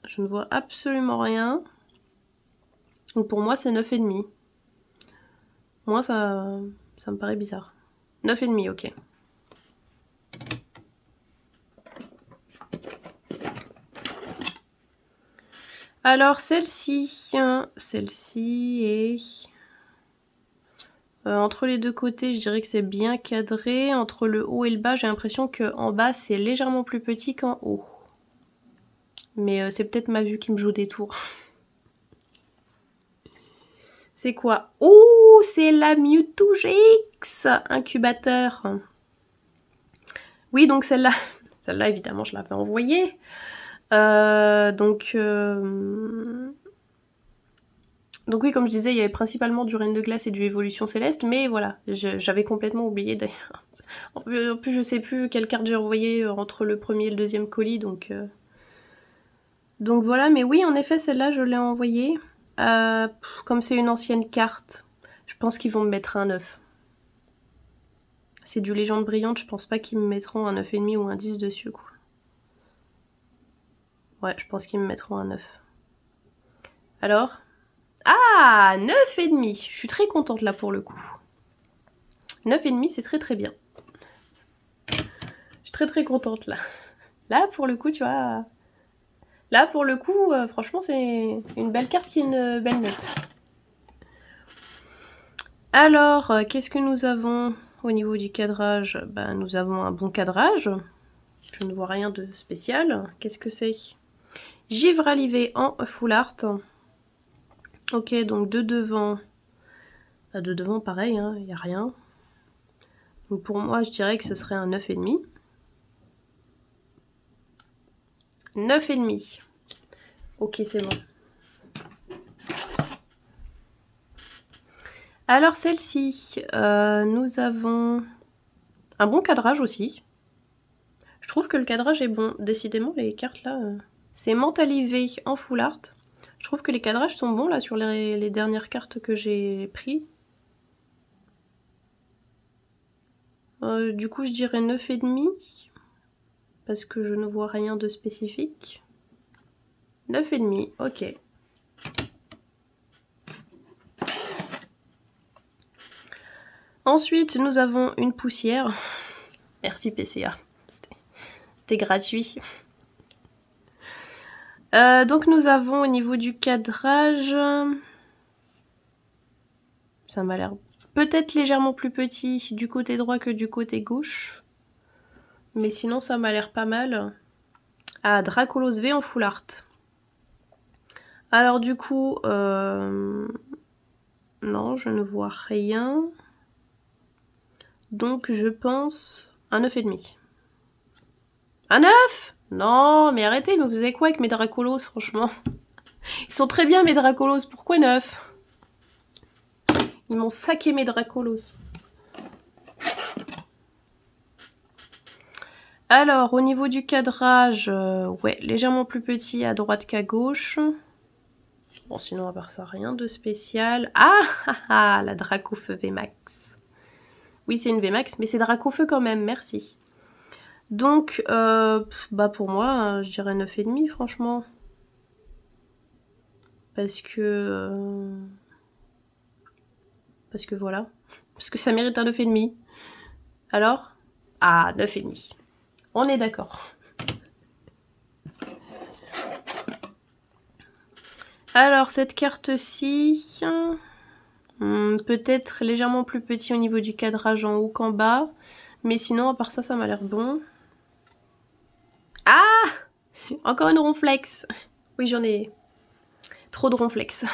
Speaker 1: Je ne vois absolument rien. Donc pour moi, c'est 9,5. Moi, ça me paraît bizarre. 9,5, ok. Alors, celle-ci est... entre les deux côtés, je dirais que c'est bien cadré. Entre le haut et le bas, j'ai l'impression qu'en bas, c'est légèrement plus petit qu'en haut. Mais c'est peut-être ma vue qui me joue des tours. C'est quoi? Oh, c'est la Mewtwo GX incubateur. Oui, donc celle-là, celle-là évidemment, je l'avais envoyée. Donc oui, comme je disais, il y avait principalement du Reine de Glace et du Évolution Céleste, mais voilà, j'avais complètement oublié d'ailleurs. En plus, je sais plus quelle carte j'ai envoyée entre le premier et le deuxième colis, donc voilà, mais oui, en effet, celle-là, je l'ai envoyée. Comme c'est une ancienne carte, je pense qu'ils vont me mettre un 9. C'est du Légende Brillante, je pense pas qu'ils me mettront un 9,5 ou un 10 dessus, quoi. Ouais, je pense qu'ils me mettront un 9. Alors? Ah, 9,5. Je suis très contente là pour le coup. 9,5, c'est très très bien. Je suis très très contente là. Là pour le coup, tu vois. Là pour le coup, franchement, c'est une belle carte qui est une belle note. Alors, qu'est-ce que nous avons au niveau du cadrage? Ben, nous avons un bon cadrage. Je ne vois rien de spécial. Qu'est-ce que c'est? Givre Alivé en full art. Ok, donc de devant. De devant, pareil, hein, il n'y a rien. Donc pour moi, je dirais que ce serait un 9,5. 9,5. Ok, c'est bon. Alors celle-ci, nous avons un bon cadrage aussi. Je trouve que le cadrage est bon. Décidément, les cartes là... C'est Mentalivé en full art. Je trouve que les cadrages sont bons là sur les dernières cartes que j'ai pris. Du coup, je dirais 9,5. Parce que je ne vois rien de spécifique. 9,5, ok. Ensuite, nous avons une poussière. Merci PCA. C'était gratuit. Donc nous avons au niveau du cadrage... Ça m'a l'air peut-être légèrement plus petit du côté droit que du côté gauche. Mais sinon, ça m'a l'air pas mal. Ah, Dracolos V en full art. Alors du coup... non, je ne vois rien. Donc je pense un 9,5. Un 9? Non, mais arrêtez, mais vous avez quoi avec mes Dracolos, franchement? Ils sont très bien mes Dracolos, pourquoi 9? Ils m'ont saqué mes Dracolos. Alors, au niveau du cadrage, ouais, légèrement plus petit à droite qu'à gauche. Bon, sinon, à part ça, rien de spécial. Ah, la Dracofeu VMAX. Oui, c'est une VMAX, mais c'est Dracofeu quand même, merci. Donc, bah pour moi, je dirais 9,5, franchement. Parce que voilà. Parce que ça mérite un 9,5. Alors? Ah, 9,5. On est d'accord. Alors, cette carte-ci... peut-être légèrement plus petit au niveau du cadrage en haut qu'en bas. Mais sinon, à part ça, ça m'a l'air bon. Ah! Encore une ronflex. Oui, j'en ai trop de ronflex.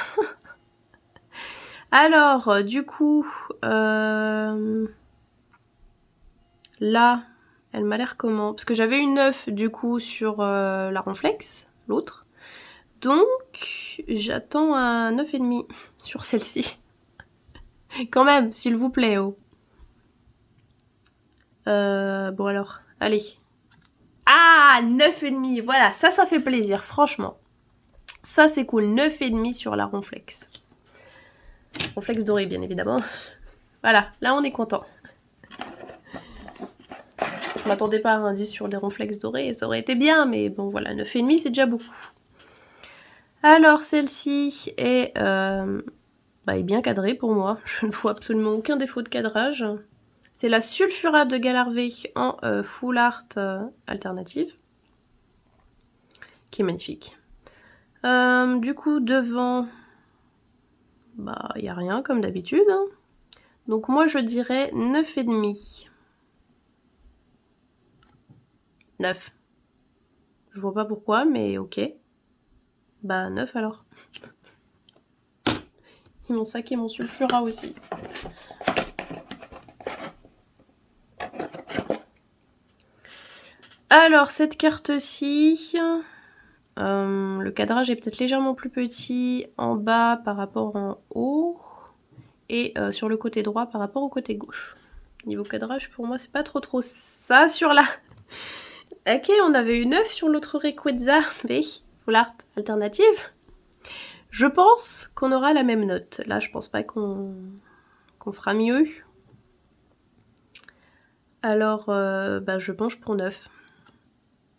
Speaker 1: Alors, du coup... là, elle m'a l'air comment? Parce que j'avais une 9 du coup sur la ronflex, l'autre. Donc, j'attends un 9,5 sur celle-ci. Quand même, s'il vous plaît, oh. Bon alors, allez. Ah, 9,5. Voilà, ça fait plaisir, franchement. Ça, c'est cool. 9,5 sur la Ronflex. Ronflex doré, bien évidemment. Voilà, là, on est content. Je m'attendais pas à un 10 sur les Ronflex dorés. Ça aurait été bien, mais bon, voilà, 9,5, c'est déjà beaucoup. Alors, celle-ci est, est bien cadrée pour moi. Je ne vois absolument aucun défaut de cadrage. C'est la Sulfura de Galarvé en full art alternative. Qui est magnifique. Du coup, devant, il n'y a rien comme d'habitude. Hein. Donc moi, je dirais 9,5. 9. Je vois pas pourquoi, mais ok. Bah 9 alors. Ils m'ont saqué mon Sulfura aussi. Alors, cette carte-ci... le cadrage est peut-être légèrement plus petit en bas par rapport en haut. Et sur le côté droit par rapport au côté gauche. Niveau cadrage, pour moi, c'est pas trop ça sur la... Ok, on avait eu 9 sur l'autre Rayquaza V, Full Art Alternative. Je pense qu'on aura la même note. Là, je pense pas qu'on fera mieux. Alors, je penche pour 9.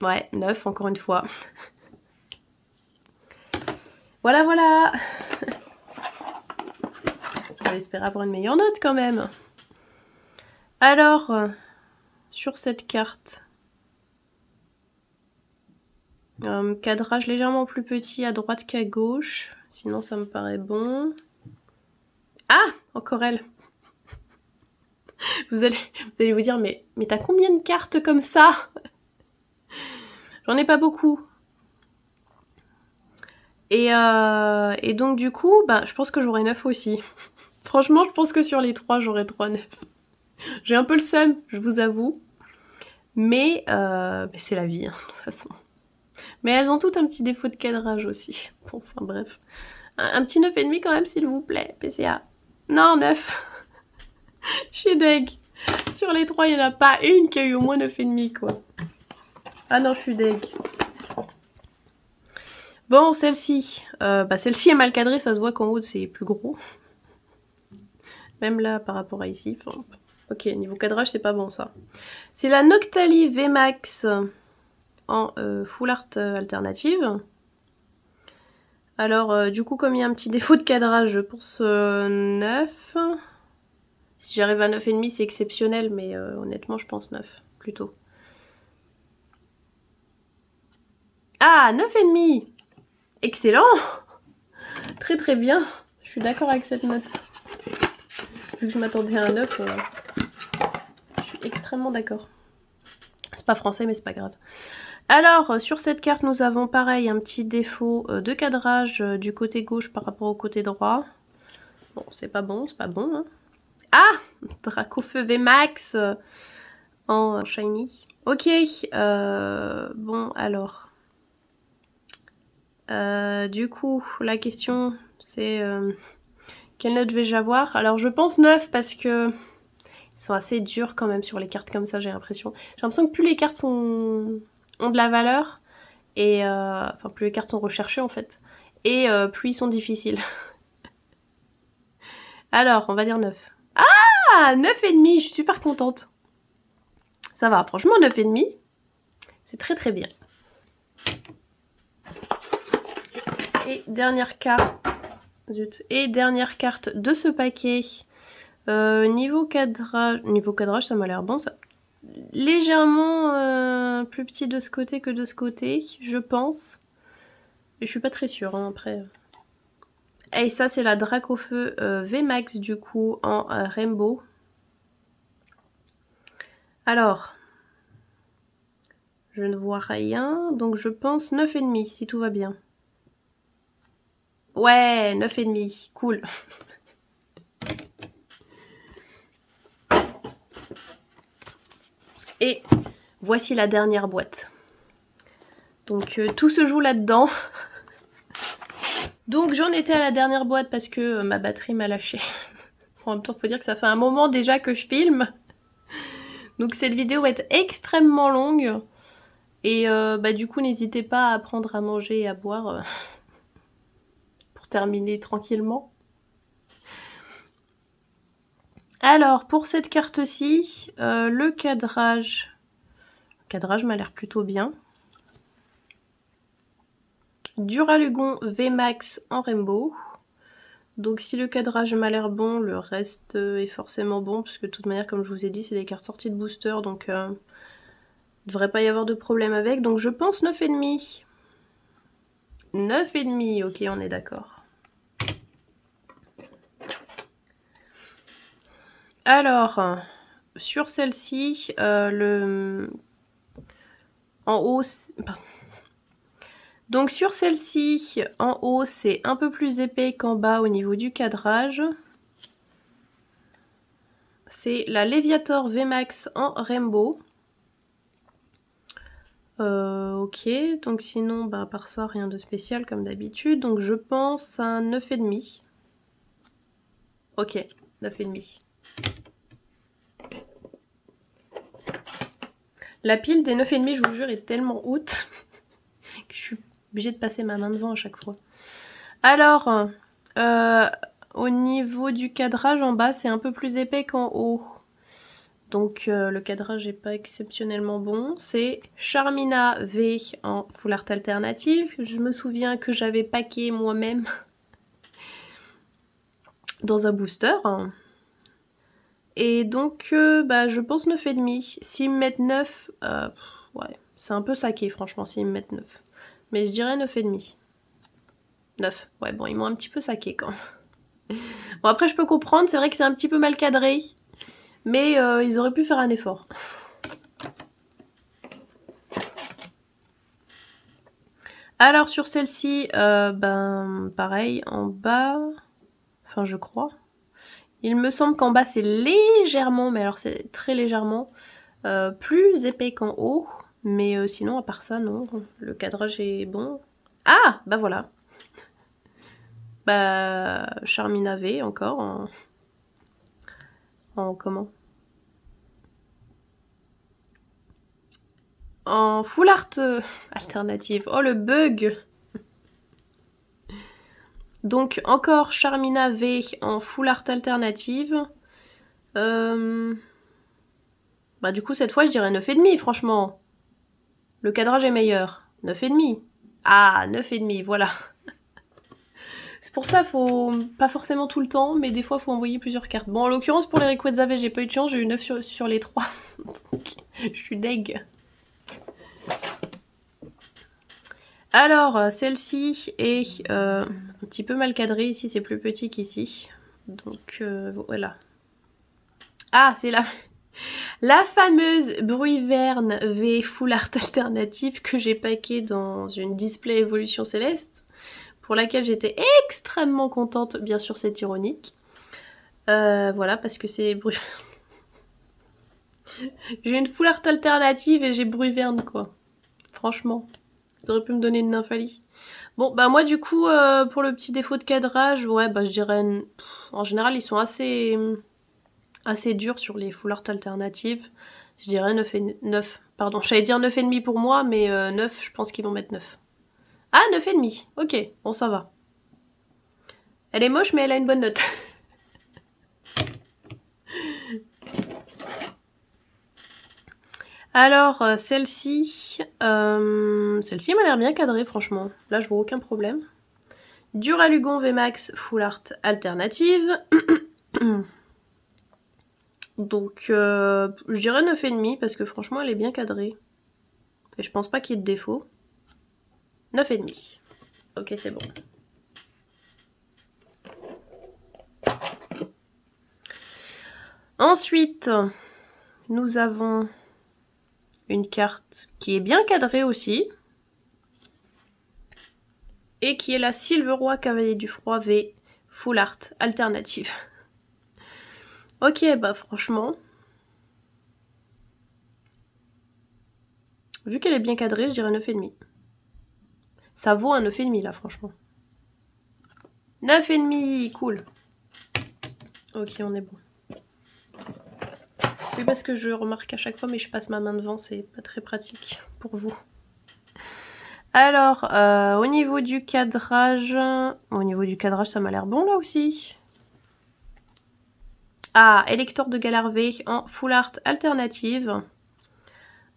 Speaker 1: Ouais, 9, encore une fois. Voilà, voilà. J'espère avoir une meilleure note quand même. Alors, sur cette carte, cadrage légèrement plus petit à droite qu'à gauche. Sinon, ça me paraît bon. Ah, encore elle. Vous allez vous dire, mais t'as combien de cartes comme ça? J'en ai pas beaucoup. Et donc du coup, je pense que j'aurai 9 aussi. Franchement, je pense que sur les 3, j'aurai 3 9. J'ai un peu le seum, je vous avoue. Mais c'est la vie, hein, de toute façon. Mais elles ont toutes un petit défaut de cadrage aussi. Bon, enfin bref. Un petit 9,5 quand même, s'il vous plaît, PCA. Non, 9. Je suis deg. Sur les 3, il n'y en a pas une qui a eu au moins 9,5, quoi. Ah non, je suis deg. Bon, celle-ci. Celle-ci est mal cadrée, ça se voit qu'en haut, c'est plus gros. Même là, par rapport à ici. Enfin, ok, niveau cadrage, c'est pas bon, ça. C'est la Noctali VMAX en full art alternative. Alors, du coup, comme il y a un petit défaut de cadrage, je pense 9. Si j'arrive à 9,5, c'est exceptionnel, mais honnêtement, je pense 9, plutôt. Ah, 9,5! Excellent! Très très bien. Je suis d'accord avec cette note. Vu que je m'attendais à un 9, je suis extrêmement d'accord. C'est pas français, mais c'est pas grave. Alors, sur cette carte, nous avons pareil un petit défaut de cadrage du côté gauche par rapport au côté droit. Bon, c'est pas bon, c'est pas bon. Hein. Ah! Dracofeu VMAX en shiny. Ok, bon, alors. Du coup, la question, c'est quelle note vais-je avoir? Alors, je pense 9 parce que ils sont assez durs quand même sur les cartes comme ça, j'ai l'impression. J'ai l'impression que plus les cartes ont de la valeur, et enfin, plus les cartes sont recherchées en fait, et plus ils sont difficiles. Alors, on va dire 9. Ah, 9,5, je suis super contente. Ça va, franchement, 9,5, c'est très très bien. Et dernière carte, zut, et dernière carte de ce paquet. Niveau cadrage, ça m'a l'air bon, ça. Légèrement plus petit de ce côté que de ce côté, je pense. Mais je suis pas très sûre, hein, après. Et ça, c'est la Dracofeu VMAX, du coup, en Rainbow. Alors, je ne vois rien, donc je pense 9,5, si tout va bien. Ouais, 9,5, cool. Et voici la dernière boîte. Donc tout se joue là-dedans. Donc j'en étais à la dernière boîte parce que ma batterie m'a lâché. En même temps, il faut dire que ça fait un moment déjà que je filme. Donc cette vidéo va être extrêmement longue. Et bah, du coup, n'hésitez pas à prendre à manger et à boire pour terminer tranquillement. Alors, pour cette carte-ci, le cadrage m'a l'air plutôt bien. Duralugon VMAX en rainbow. Donc si le cadrage m'a l'air bon, le reste est forcément bon, parce que de toute manière, comme je vous ai dit, c'est des cartes sorties de booster, donc il ne devrait pas y avoir de problème avec. Donc je pense 9,5. 9,5, ok, on est d'accord. Alors, sur celle-ci, en haut... Donc sur celle-ci, en haut, c'est un peu plus épais qu'en bas au niveau du cadrage. C'est la Léviator VMAX en rainbow. Ok, donc sinon, bah, à part ça, rien de spécial comme d'habitude. Donc je pense à 9,5. Ok, 9,5. La pile des 9,5, je vous jure, est tellement haute que je suis obligée de passer ma main devant à chaque fois. Alors, au niveau du cadrage en bas, c'est un peu plus épais qu'en haut. Donc le cadrage n'est pas exceptionnellement bon. C'est Charmina V en full art alternative. Je me souviens que j'avais packé moi-même dans un booster. Et donc bah, je pense 9,5. S'ils me mettent 9, ouais, c'est un peu saqué franchement s'ils me mettent 9. Mais je dirais 9,5. 9, ouais bon, ils m'ont un petit peu saqué quand même. Bon après je peux comprendre, c'est vrai que c'est un petit peu mal cadré. Mais ils auraient pu faire un effort. Alors sur celle-ci, ben pareil, en bas, enfin je crois. Il me semble qu'en bas c'est légèrement, mais alors c'est très légèrement, plus épais qu'en haut. Mais sinon à part ça, non, le cadrage est bon. Ah, bah voilà. Bah Charmina V encore en comment? En full art alternative. Oh le bug! Donc encore Charmina V en full art alternative. Bah du coup cette fois je dirais 9,5 franchement. Le cadrage est meilleur. 9,5. Ah 9,5, voilà. C'est pour ça faut pas forcément tout le temps, mais des fois faut envoyer plusieurs cartes. Bon en l'occurrence pour les Rayquaza V j'ai pas eu de chance, j'ai eu 9 sur les 3. Donc je suis deg. Alors celle-ci est un petit peu mal cadrée, ici c'est plus petit qu'ici. Donc voilà. Ah c'est là. La fameuse Bruiverne V Full Art Alternative que j'ai packé dans une display Évolution Céleste, pour laquelle j'étais extrêmement contente, bien sûr c'est ironique. Voilà, parce que c'est Bruiverne. J'ai une Full Art Alternative et j'ai Bruiverne quoi. Franchement, vous auriez pu me donner une Nymphalie. Bon, bah moi du coup, pour le petit défaut de cadrage, ouais, bah je dirais... en général, ils sont assez durs sur les Full Art Alternatives. Je dirais 9, pardon, j'allais dire 9,5 pour moi, mais 9, je pense qu'ils vont mettre 9. Ah, 9,5, ok, bon ça va. Elle est moche, mais elle a une bonne note. Alors, celle-ci m'a l'air bien cadrée, franchement. Là, je vois aucun problème. Duralugon VMAX Full Art Alternative. Donc, je dirais 9,5 parce que franchement, elle est bien cadrée. Et je pense pas qu'il y ait de défaut. 9,5. Ok, c'est bon. Ensuite, nous avons une carte qui est bien cadrée aussi. Et qui est la Silveroy Cavalier du Froid V Full Art Alternative. Ok, bah franchement, vu qu'elle est bien cadrée, je dirais 9,5. Ça vaut un 9,5 là, franchement. 9,5, cool. Ok, on est bon. Oui, parce que je remarque à chaque fois, mais je passe ma main devant, c'est pas très pratique pour vous. Alors, au niveau du cadrage, ça m'a l'air bon là aussi. Ah, électeur de Galarvé en full art alternative.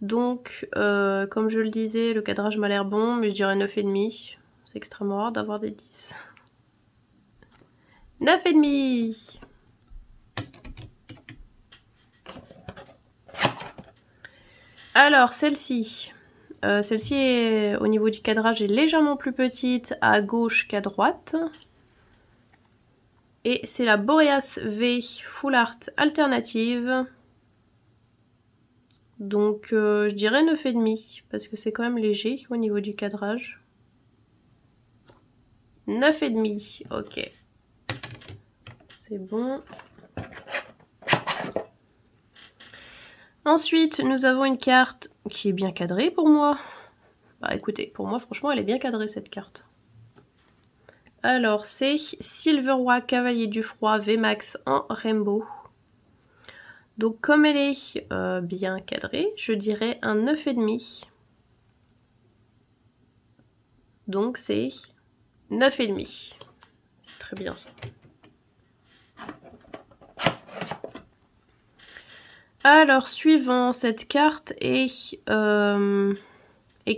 Speaker 1: Donc, comme je le disais, le cadrage m'a l'air bon, mais je dirais 9,5. C'est extrêmement rare d'avoir des 10. 9,5. Alors, celle-ci. Celle-ci, au niveau du cadrage, est légèrement plus petite à gauche qu'à droite. Et c'est la Boreas V Full Art Alternative. Donc, je dirais 9,5, parce que c'est quand même léger au niveau du cadrage. 9,5, ok. C'est bon. Ensuite, nous avons une carte qui est bien cadrée pour moi. Bah écoutez, pour moi, franchement, elle est bien cadrée, cette carte. Alors, c'est Silverwa Cavalier du Froid VMAX en Rainbow. Donc, comme elle est bien cadrée, je dirais un 9,5. Donc, c'est 9,5. C'est très bien, ça. Alors, suivant, cette carte est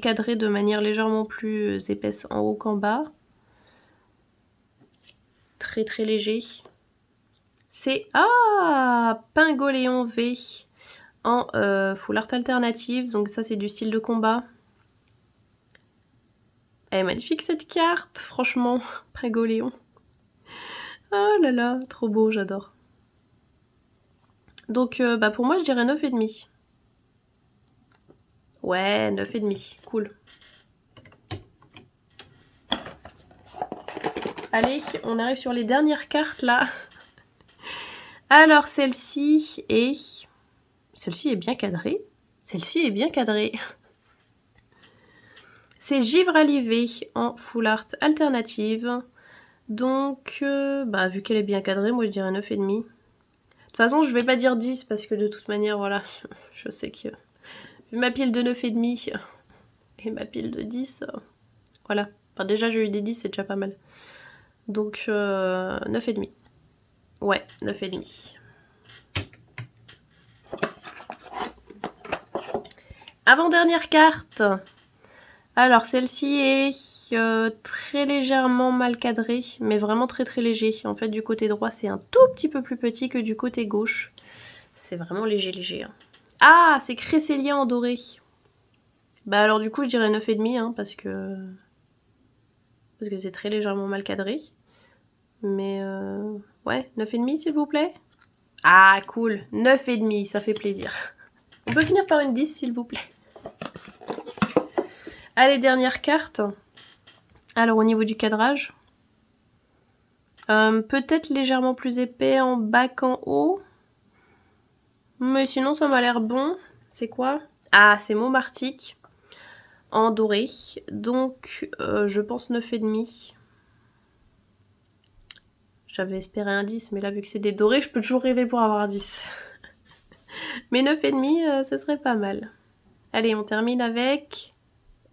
Speaker 1: cadrée de manière légèrement plus épaisse en haut qu'en bas. Très très léger. C'est Pingoléon V en full art alternative. Donc ça c'est du style de combat. Elle est magnifique cette carte, franchement, Pingoléon. Oh là là, trop beau, j'adore. Donc bah pour moi je dirais 9,5. Ouais, 9,5, cool. Allez, on arrive sur les dernières cartes là. Alors celle-ci est bien cadrée. Celle-ci est bien cadrée. C'est Givre Alivé en full art alternative. Donc, bah, vu qu'elle est bien cadrée, moi je dirais 9,5. De toute façon, je vais pas dire 10 parce que de toute manière, voilà, je sais que vu ma pile de 9,5 et ma pile de 10, voilà. Enfin, déjà, j'ai eu des 10, c'est déjà pas mal. Donc, 9,5. Ouais, 9,5. Avant-dernière carte. Alors, celle-ci est très légèrement mal cadrée, mais vraiment très très léger. En fait, du côté droit, c'est un tout petit peu plus petit que du côté gauche. C'est vraiment léger, léger. Hein. Ah, c'est Cresselia en doré. Bah alors du coup, je dirais 9,5, hein, parce que c'est très légèrement mal cadré. Mais ouais, 9,5 s'il vous plaît. Ah, cool, 9,5, ça fait plaisir. On peut finir par une 10 s'il vous plaît. Allez, dernière carte. Alors au niveau du cadrage, peut-être légèrement plus épais en bas qu'en haut. Mais sinon ça m'a l'air bon. C'est quoi? Ah, c'est Momartic en doré. Donc je pense 9,5. J'avais espéré un 10, mais là vu que c'est des dorés, je peux toujours rêver pour avoir un 10. Mais 9,5, ce serait pas mal. Allez, on termine avec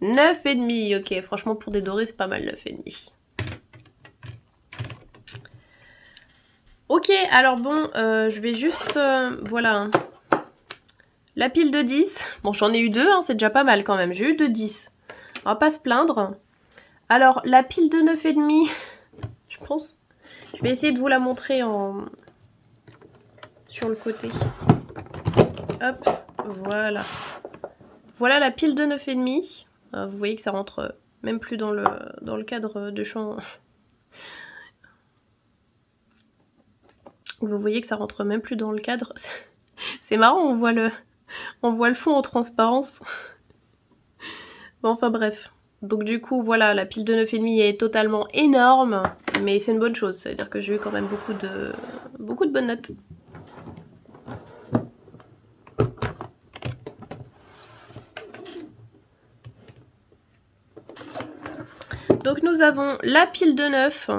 Speaker 1: 9,5. Ok, franchement pour des dorés, c'est pas mal 9,5. Ok, alors bon, je vais juste... voilà. Hein. La pile de 10. Bon, j'en ai eu 2, hein, c'est déjà pas mal quand même. J'ai eu 2 10. On va pas se plaindre. Alors, la pile de 9,5, je pense... Je vais essayer de vous la montrer sur le côté. Hop, voilà. Voilà la pile de 9,5. Vous voyez que ça rentre même plus dans le cadre de champ. Vous voyez que ça rentre même plus dans le cadre. C'est marrant, on voit le fond en transparence. Bon, enfin bref. Donc du coup, voilà, la pile de 9,5 est totalement énorme. Mais c'est une bonne chose. Ça veut dire que j'ai eu quand même beaucoup de bonnes notes. Donc nous avons la pile de 9.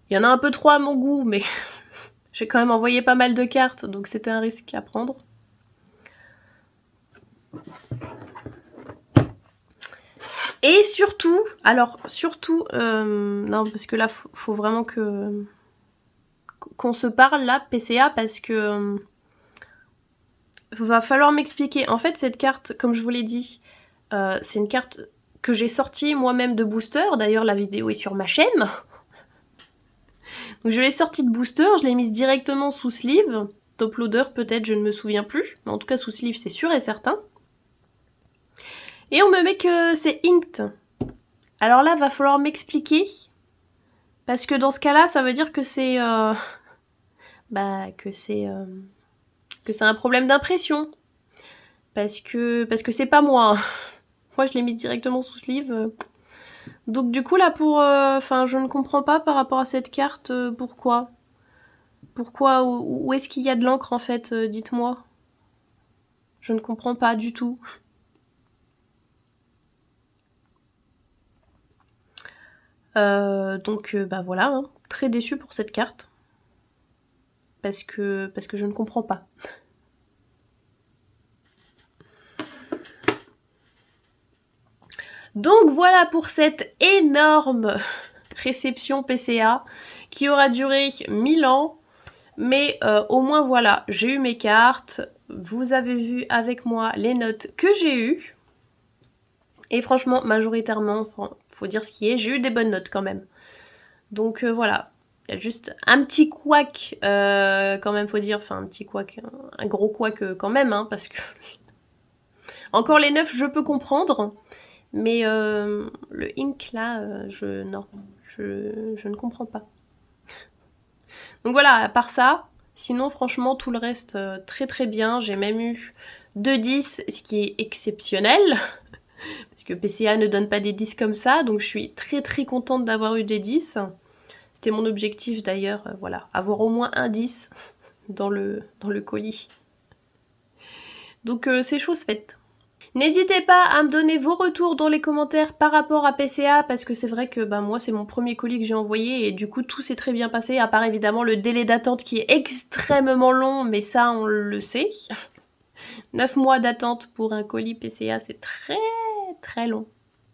Speaker 1: Il y en a un peu trop à mon goût, mais j'ai quand même envoyé pas mal de cartes, donc c'était un risque à prendre. Et surtout, alors surtout, non parce que là faut vraiment qu'on se parle là, PCA, parce que va falloir m'expliquer. En fait cette carte, comme je vous l'ai dit, c'est une carte que j'ai sortie moi-même de booster, d'ailleurs la vidéo est sur ma chaîne. Donc je l'ai sortie de booster, je l'ai mise directement sous sleeve, top loader peut-être, je ne me souviens plus, mais en tout cas sous sleeve c'est sûr et certain. Et on me met que c'est inked. Alors là, va falloir m'expliquer, parce que dans ce cas-là, ça veut dire que c'est que c'est un problème d'impression, parce que c'est pas moi. Moi, je l'ai mise directement sous sleeve. Donc du coup là, je ne comprends pas par rapport à cette carte, pourquoi où est-ce qu'il y a de l'encre en fait, dites-moi. Je ne comprends pas du tout. Donc voilà, hein, très déçue pour cette carte. Parce que je ne comprends pas. Donc voilà pour cette énorme réception PCA qui aura duré 1000 ans. Mais au moins voilà, j'ai eu mes cartes. Vous avez vu avec moi les notes que j'ai eues. Et franchement, majoritairement, faut dire ce qui est, j'ai eu des bonnes notes quand même. Donc voilà, il y a juste un petit couac quand même, faut dire. Enfin, un petit couac, un gros couac quand même, hein, parce que... Encore les 9, je peux comprendre. Mais le ink là, je ne comprends pas. Donc voilà, à part ça, sinon franchement tout le reste très très bien. J'ai même eu 2 10, ce qui est exceptionnel. Parce que PCA ne donne pas des 10 comme ça, donc je suis très très contente d'avoir eu des 10. C'était mon objectif d'ailleurs, voilà, avoir au moins un 10 dans le colis. Donc c'est chose faite. N'hésitez pas à me donner vos retours dans les commentaires par rapport à PCA, parce que c'est vrai que moi c'est mon premier colis que j'ai envoyé et du coup tout s'est très bien passé, à part évidemment le délai d'attente qui est extrêmement long, mais ça on le sait. 9 mois d'attente pour un colis PCA, c'est très très long.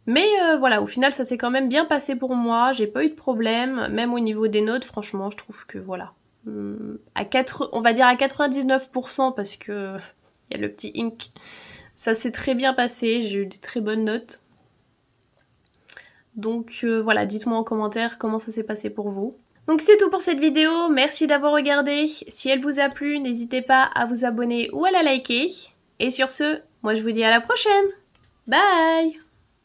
Speaker 1: Mais voilà, au final ça s'est quand même bien passé pour moi, j'ai pas eu de problème, même au niveau des notes, franchement je trouve que voilà. On va dire à 99% parce que il y a le petit ink. Ça s'est très bien passé, j'ai eu des très bonnes notes. Donc voilà, dites-moi en commentaire comment ça s'est passé pour vous. Donc c'est tout pour cette vidéo, merci d'avoir regardé. Si elle vous a plu, n'hésitez pas à vous abonner ou à la liker. Et sur ce, moi je vous dis à la prochaine. Bye!